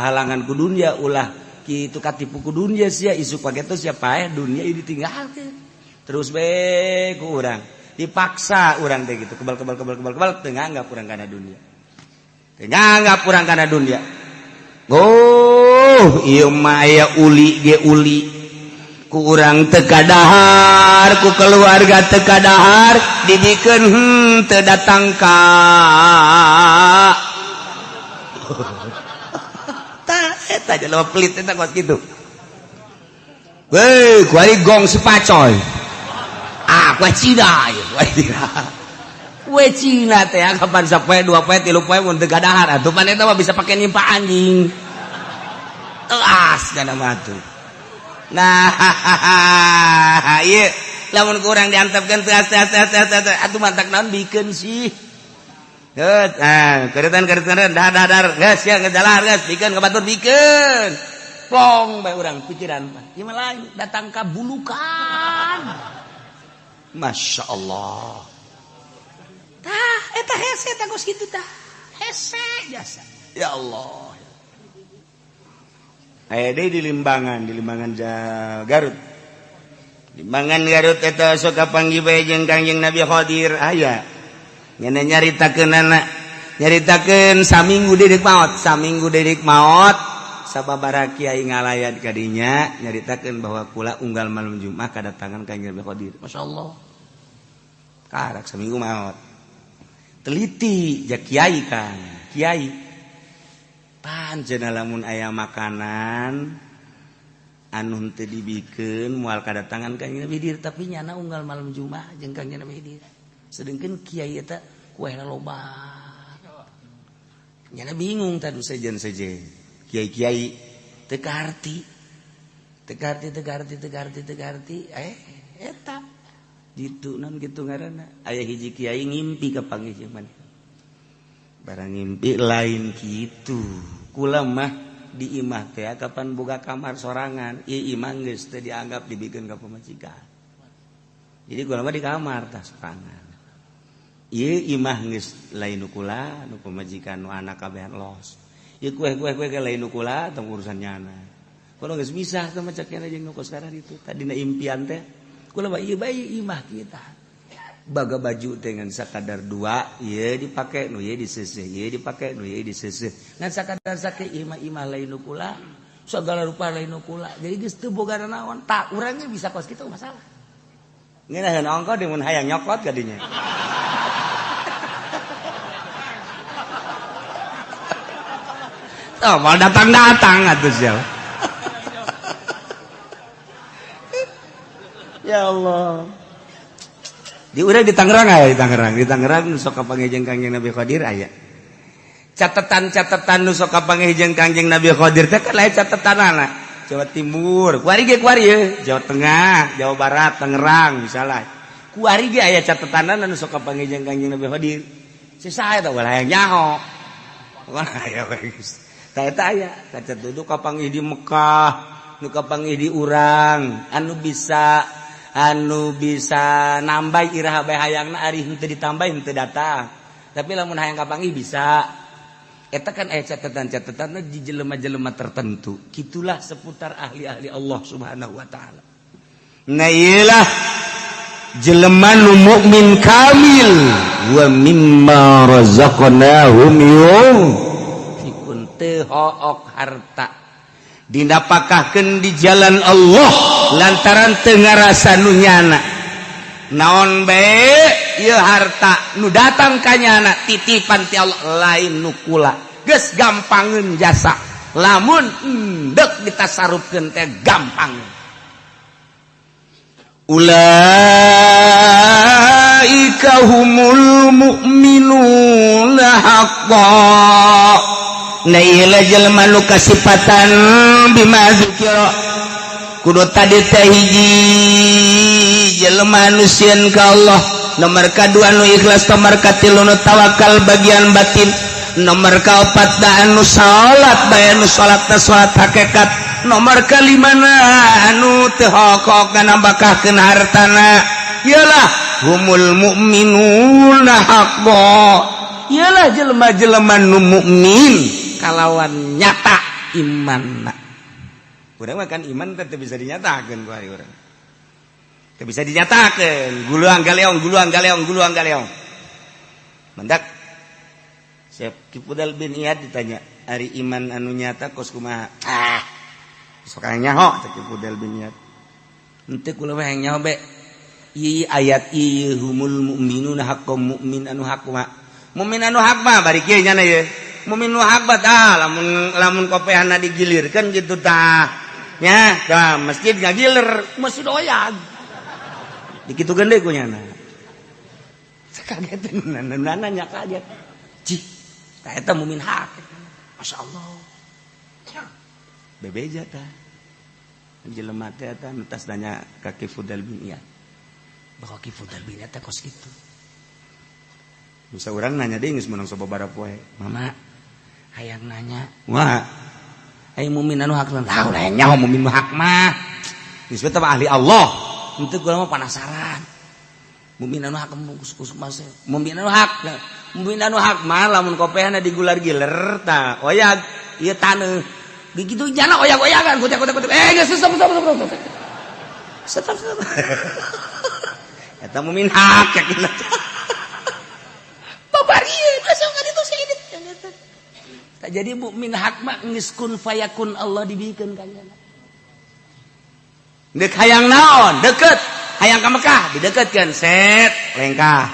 halangan ku dunia, ulah kitu katipu ku dunia sia isu pageto sia paeh dunia ieu ditinggalkeun. Terus bae ku urang dipaksa urang teh gitu kebal teu nganggap urang kana dunia. Teu nganggap urang kana dunia. Oh, ieu mah aya uli ge uli. Ku urang teu kadahar, ku keluarga teu kadahar, didikeun teu datang ka. Tah eta jelema pelit eta kos kitu. Weh, kuari gong sipacoy. Kue Cina ya, kue Cina teh kapan sapoe 2 poe 3 poe mun teu kadahar atuh pan eta mah bisa pake nimpa anjing. Teas kana mah tuh. Nah, ieu lamun kurang diantepkeun teas atuh mantak naon bikeun sih. Geus, keretan dahar geus sia ngejalar geus bikeun ka batur bikeun. Plong bae urang pikiran mah. Ieu mah lain datang ka bulukan. Masya Allah. Tah, eta hese tah geus kitu tah. Hese jasa. Ya Allah. Aya deui di Limbangan Garut. Limbangan Garut eta sok kapanggih bae jeung Kangjeng Nabi Khadir aya. Ngene nyaritakeun saminggu dedik maot. Sababaraha kiai ngalayat kadinya nyaritakeun bahwa kula unggal malam Jumat kadatangan Kangjeng Nabi Khadir. Masyaallah. Karak saminggu maot. Teliti jak kiai kan. Kiai. Pancen lamun aya makanan anu teu dibikeun moal kadatangan Kangjeng Nabi Khadir tapi nyana unggal malam Jumat jeung Kangjeng Nabi Khadir. Sedengkeun kiai eta kuehna loba. Nyana bingung tadu sejen-sejen. Kiai-kiai tekarti eta gitu non gitu ngaranna aya hiji kiai ngimpi ka pangieuman barang ngimpi lain kitu kula mah di imah teh kapan boga kamar sorangan ieu imah geus teh dianggap dibikeun ka pamajikan jadi kula mah di kamar tah sorangan ieu imah geus lain nu kula nu pamajikan nu anak kabehan los. Ya kue ke lain nukula tong urusan nyana. Kalau geus bisa sama cekna jeung nu kos sekarang itu. Tadina impian teh kula mah ieu bae imah kita. Baga baju dengan sakadar 2 ieu dipake nu ieu diseseh, ieu dipake nu ieu diseseh. Ngan sakadar sakit imah lain nukula, segala rupa lain nukula. Jadi geus teu boga naon. Tak urang bisa kos kitu masalah. Ngeunaheun ongko mun hayang nyokot ka dinya. Oh, mau datang atuh sia. Ya Allah. Di urang di Tangerang aya di Tangerang sok kapanggih Kangjeng Nabi Khadir aya. Catatan nu sok kapanggih Kangjeng Nabi Khadir teh kan lain catetanana. Jawa Timur, kuari ge Jawa Tengah, Jawa Barat, Tangerang misalnya. Kuari ge aya catetanna anu sok kapanggih Kanjeng Nabi hadir. Saha eta ulah hayang nyaho. Ulah aya geus. Tah eta aya kacetutu kapanggih di Mekah, nu kapanggih di urang, anu bisa nambah iraha bae hayangna ari henteu ditambah henteu datang. Tapi lamun hayang kapanggih bisa. Eta kan aya catatan-catatanna di jelema-jelema tertentu. Kitulah seputar ahli-ahli Allah Subhanahu wa taala. Nah iyalah jelema nu mukmin kamil wa mimma razaqnahum yunfiqun teu hook harta dinapakahkeun di jalan Allah lantaran teu ngarasa nu nyana. Naon bae ieu harta nu datang ka nyana titipan ti Allah lain nu kula geus gampangeun jasa lamun endek ditasarufkeun teh gampang. Ulaika humul mu'minuna haqqan. Nah ieu jelema nu kasipatan bima zikra kudu tadi teh hiji jelema nu sieun ka Allah, nomor kadua nu ikhlas, nomor katilu nu tawakal bagian batin, nomor kaopat da anu salat bae anu salatna salat hakikat, nomor kalimana anu teu hokok nambahkeun hartana. Iyalah humul mu'minuna haqqan. Iyalah jelema-jelema nu mukmin kalawan nyata imanna. Urang mah kan iman teh bisa dinyatakeun ku ari urang. Teu bisa dinyatakeun, guluang galeong. Mendak Syekh Kifudal bin Iyad ditanya, ari iman anu nyata kos kumaha? Sok nyaho Syekh Kifudal bin Iyad. Henteu kula mah hayang nyaho be. Ieu ayat ieu humul mu'minuna haqqan mukmin anu hak kumaha? Mukmin anu hak mah bari kieu nya ye. Mukmin anu hak tah lamun kopehanna digilirkeun gitu tah. Ya, da masjid ngagiler, masjid oyag. Dikitukeun deui ku nyana. Sakageteun nanya kaget. Cih, tah eta mukmin hak. Masyaallah. Bebeja tah. Jelema teh eta entas nanya ka Kifudal bin Iyad. Bahwa Kifudal bin Iyad teh kos kitu. Musa urang nanya deui geus meunang sababaraha poe. Mama, hayang nanya. Wah. Ai mukmin anu hak lah ulah nyaho mukmin hak mah. Geus teh ahli Allah. Henteu kula mah penasaran. Mukmin anu hak kus mah mukmin anu hak. Mukmin anu hak mah lamun kopehna digular-giler tah oyag ieu taneuh. Begitu jana oyag-oyagan kutek. Geus stop. Stop. Eta mukmin hak yakin. Babarieu langsung ka ditu sih. Tak jadi mukmin hak mah geus kun fayakun Allah dibikeun ka nyana. Deuk hayang naon? Deukeut. Hayang ka Mekah dideukeutkeun set lengkah.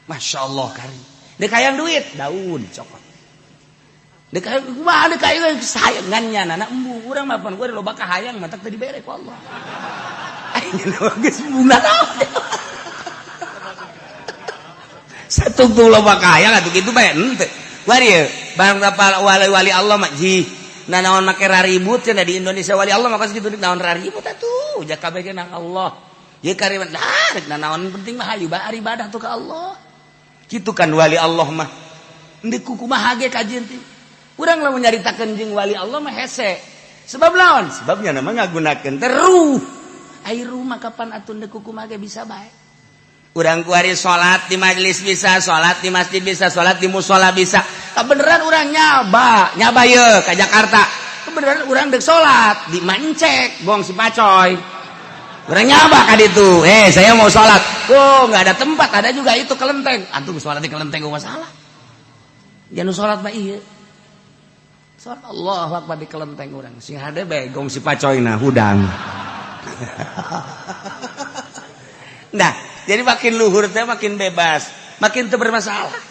Masyaallah kari. Deuk hayang duit daun cokot. Deuk hayang kumaha deuk hayang sayangan nyana embu urang mah pan gua loba ka hayang mah tak teu dibere ku Allah. Aing geus bunga naon. Satu tuh loba ka hayang atuh kitu bae henteu. Wari barang rapal wali Allah mah ji naon make raribut cenah di Indonesia wali Allah mah kos kitu naon raribut atuh jak kabeh nang Allah ye kariman rek naon penting mah hayu ibadah tuh ka Allah kitu kan wali Allah mah endeu kumaha ge kajian teh urang lamun nyaritakeun jeung wali Allah mah hese sebab naon sebabnya nama ngagunakeun teh ruh ai ruh mah kapan atuh endeu kumaha ge bisa bae. Urang kuari sholat di majelis bisa, sholat di masjid bisa, sholat di musola bisa. Kebeneran urang nyaba ye ke Jakarta. Kebeneran urang dek sholat di Mancek, Gong Sipacoy. Urang nyaba ka ditu. Saya mau sholat. Nggak ada tempat, ada juga itu kelenteng. Antum sholat di kelenteng gak masalah. Jangan sholat mah iya. Sholat Allah Akbar di kelenteng urang. Sing hade bae Gong Sipacoy na hudang. Nah. Jadi makin luhur teh makin bebas, makin teu bermasalah.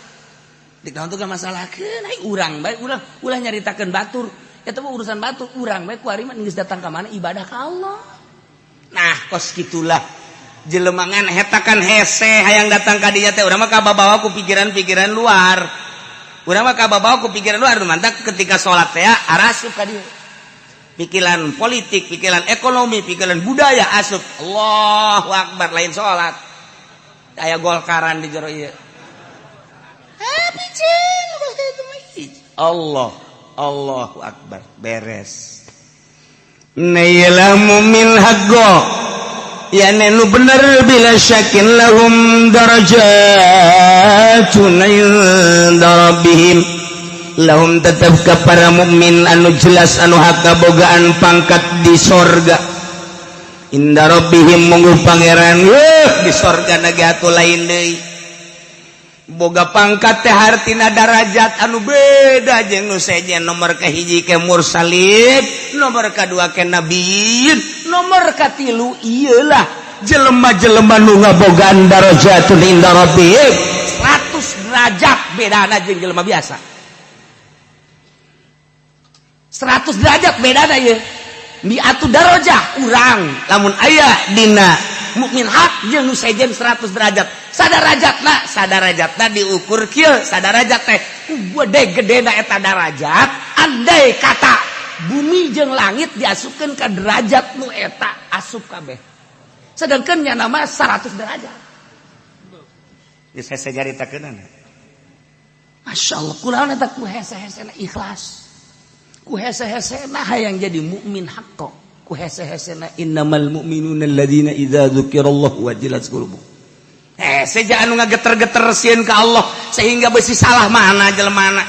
Dik naon teh masalahkeun ai urang bae ulah nyaritakeun batur. Eta mah urusan batur, urang bae ku ari mah geus datang ka mana ibadah ka Allah. Nah, kos kitulah jelema ngan eta kan hese hayang datang ka dinya teh urang mah kababawa ku pikiran-pikiran luar. Urang mah kababawa ku pikiran luar mantap ketika salat teh arasup ka dieu. pikiran politik, pikiran ekonomi, pikiran budaya asup. Allahu Akbar lain salat. Aya golkaran di jero ieu. Allahu Akbar beres. Nailah mu'min haqqo. Ya nenu bener bila syakin lahum darajatun inda rabbihim. Lahum tetap ke para mukmin anu jelas anu hak bogaan pangkat di sorga. Inda rabbihim mungguh pangeran di sorga naga atuh lain deui. Boga pangkat teh hartina darajat anu beda jeung nu sejen nomor kahiji ke mursalin, nomor kadua ke nabiyin, nomor katilu iyalah jelema-jelema nu ngabogaan darajatun inda rabbihim 100 derajat bedana jeung jelema biasa. 100 derajat bedana ye. Mi'atu darajah urang lamun aya dina mukmin hak jeung nu sejen 100 derajat. Sadarajatna diukur kieu sadarajat teh gede-gedena eta darajat andai kata bumi jeung langit diasupkeun ka derajat nu eta asup kabeh. Sedangkeun nya nama 100 derajat. Geus hese nyaritakeunana. Masyaallah kunaon eta ku hese-hesena ikhlas. Ku hese-hesena hayang jadi mukmin haqqo. Ku hese-hesena innamal mu'minuna alladzina idza dzukirallahu wajilat qulubuhum. Seja anu ngageter-geter sieun ka Allah sehingga beusi salah mana jelemaana.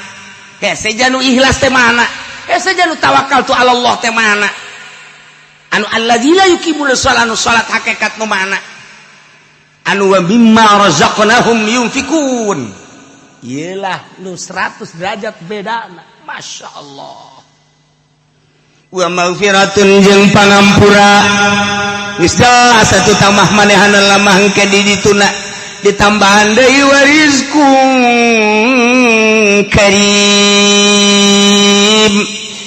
Seja anu ikhlas teh mana? Seja anu tawakal tu Allah teh mana? Anu alladzina yuqimuna shalah anu salat hakikat nu mana? Anu wa mimma razaqnahum yunfikun. Iyalah nu 100 derajat bedana. Masyaallah. Wa maghfiratun jeung pangampura geus jelas atuh tamah manehana lamah engke di dituna ditambahan deui warizqun karim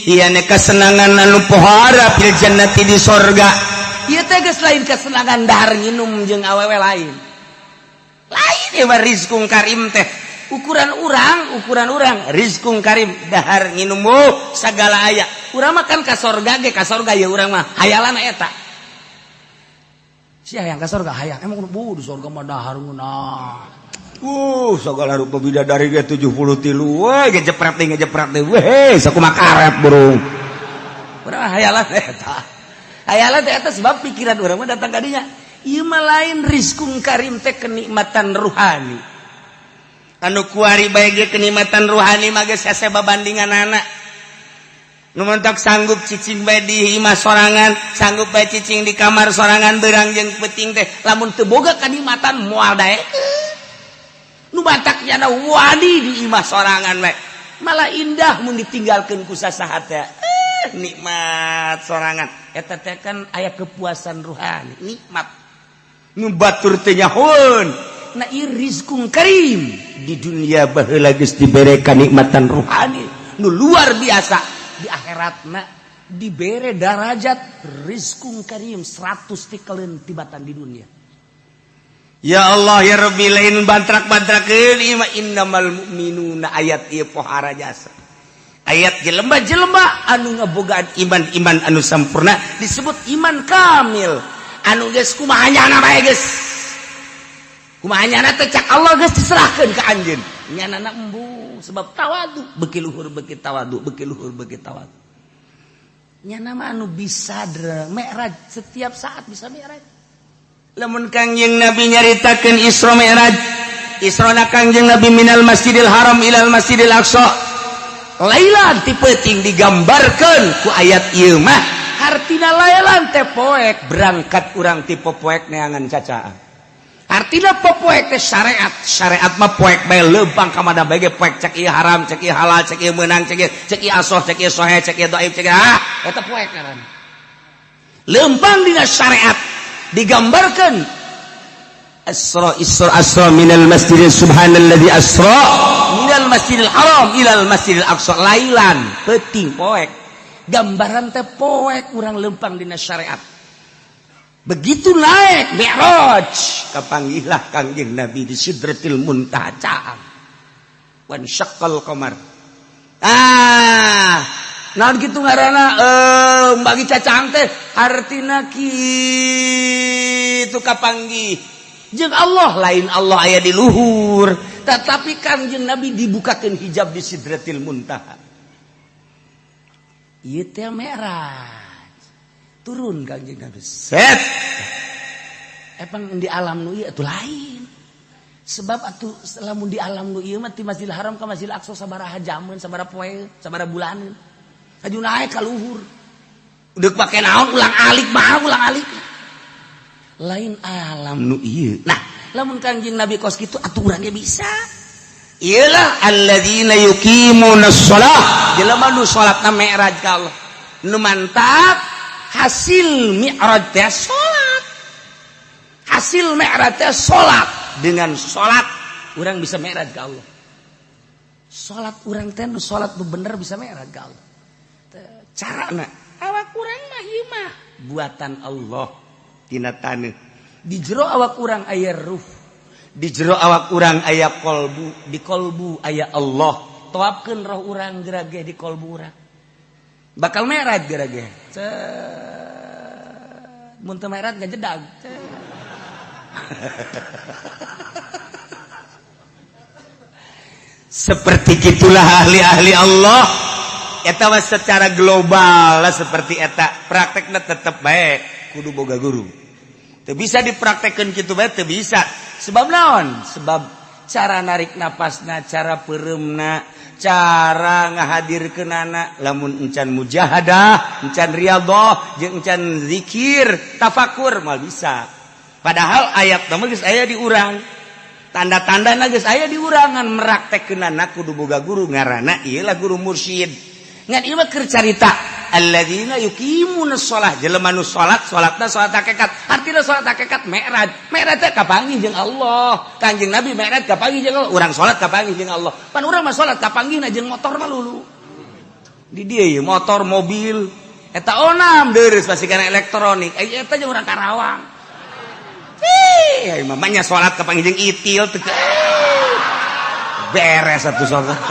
ieu nya kasenangan anu pohara fil jannati di sorga. Ieu teh geus lain kasenangan dahar nginum jeung awewe lain ieu warizqun karim teh ukuran urang rizqun karim dahar nginum sagala aya. Urang makan ka sorga ge ka sorga ya urang mah hayalana eta. Si hayang ka sorga hayang emang di sorga mah dahar ngeunah. Sagala rupa bidadari ge 73 we ngejepret teh we sakumaha karet burung. Urang hayalan eta. Hayalan teh eta sebab pikiran urang mah datang ka dinya. Ieu mah lain rizqun karim teh kenikmatan ruhani. Anu kuari bae ge kenikmatan ruhani mah geus hese babandinganana. Nu mentok sanggup cicing bae di imah sorangan, sanggup bae cicing di kamar sorangan beurang jeung peuting teh lamun teu boga kanikmatan moal dae. Nu batak nya wadi di imah sorangan we. Malah indah mun ditinggalkeun ku sasaha teh. Nikmat sorangan. Eta teh kan aya kepuasan ruhani, nikmat. Nu batur teh nyahoeun. Na ieu rizqun karim. Di dunia baheula geus dibere kanikmatan ruhani nu luar biasa. Di akhiratna dibere darajat rizqun karim 100 tikaleun tibatan di dunia. Ya Allah ya Rabbi lain bantrak-bantrakeun ieu mah innamal mu'minuna ayat ieu pohara jasa. Ayat jelema-jelema anu ngabogaan iman anu sampurna disebut iman kamil. Anu geus kumaha nyana bae geus. Kumaha nyana teh cak Allah geus diserahkeun ka anjeun. Nyanana embu sebab tawadu beuki luhur beuki tawadu beuki luhur beuki tawadu. Nyana mah anu bisa mi'raj setiap saat bisa mi'raj. Lamun Kangjeng Nabi nyaritakeun Isra Mi'raj, Israna Kangjeng Nabi minal Masjidil Haram ilal Masjidil Aqsa. Lailan ti peuting digambarkeun ku ayat ieu mah hartina lailan teh poek berangkat urang ti popoek neangan cacaan. Artinya poek teh syariat mah poek bae leumpang ka mana bae ge poek cek ieu haram cek ieu halal cek ieu meunang cek ieu asoh cek ieu sohe cek ieu dhaif cek eta poek ngaran. Leumpang dina syariat digambarkeun asra minal masjidil subhanalladzi asra minal masjidil haram ilal masjidil aqsa lailan peuting poek gambaran teh poek urang leumpang dina syariat. Begitu naik Mi'raj kapanggihlah Kangjeng Nabi di Sidratil Muntaha wan syaqqal qamar. naon kitu ngaranna bagi cacang teh artina kitu kapanggih jeung Allah lain Allah aya di luhur tetapi Kangjeng Nabi dibukakeun hijab di Sidratil Muntaha ieu teh Mi'raj turun Kangjeng Nabi set epang di alam nu ieu atuh lain sebab atuh lamun di alam nu ieu mah ti Masjidil Haram ka Masjidil Aqsa sabaraha jaman sabaraha poe sabaraha bulaneun aju naik ka luhur udah pake naon ulang alik mah ulang alik lain alam nu ieu nah lamun Kangjeng Nabi kos kitu aturannya bisa ialah alladzina yuqimunas shalah jelema nu salatna mi'raj ka Allah nu mantap hasil mi'raj teh salat hasil mi'raj teh salat dengan salat urang bisa mi'raj ka Allah salat urang teh nu salat nu bener bisa mi'raj ka Allah carana awak urang mah ieu mah buatan Allah tina taneuh di jero awak urang aya ruh di jero awak urang aya kolbu di kolbu aya Allah toapkeun roh urang gerage di kolbu urang bakal mi'raj gerage mun teu mi'raj ngajedag seperti gitulah ahli-ahli Allah eta mah secara global lah seperti eta praktekna tetep bae kudu boga guru teu bisa dipraktekkeun kitu bae teu bisa sebab naon sebab cara narik napasna cara pereumna cara ngahadirkeunana lamun encan mujahadah encan riyadhah jeung encan zikir tafakur mal bisa padahal ayat mah geus aya di urang tanda-tandana geus aya di urangan meraktekkeunana kudu boga guru ngaranna ieu lah guru mursyid ngan ieu mah keur carita alladzina yuqimunas shalah jelema nu salatna salat hakikat artina salat hakikat mi'raj teh kapanggih jeung Allah Kanjeng Nabi mi'raj kapanggih jeung Allah urang salat kapanggih jeung Allah pan urang mah salat kapanggihna jeung motor mah lulu di dieu ieu motor mobil eta onam deureus pasikeun elektronik eta jeung urang Karawang mamanya salat kapanggih jeung itil beres atuh salat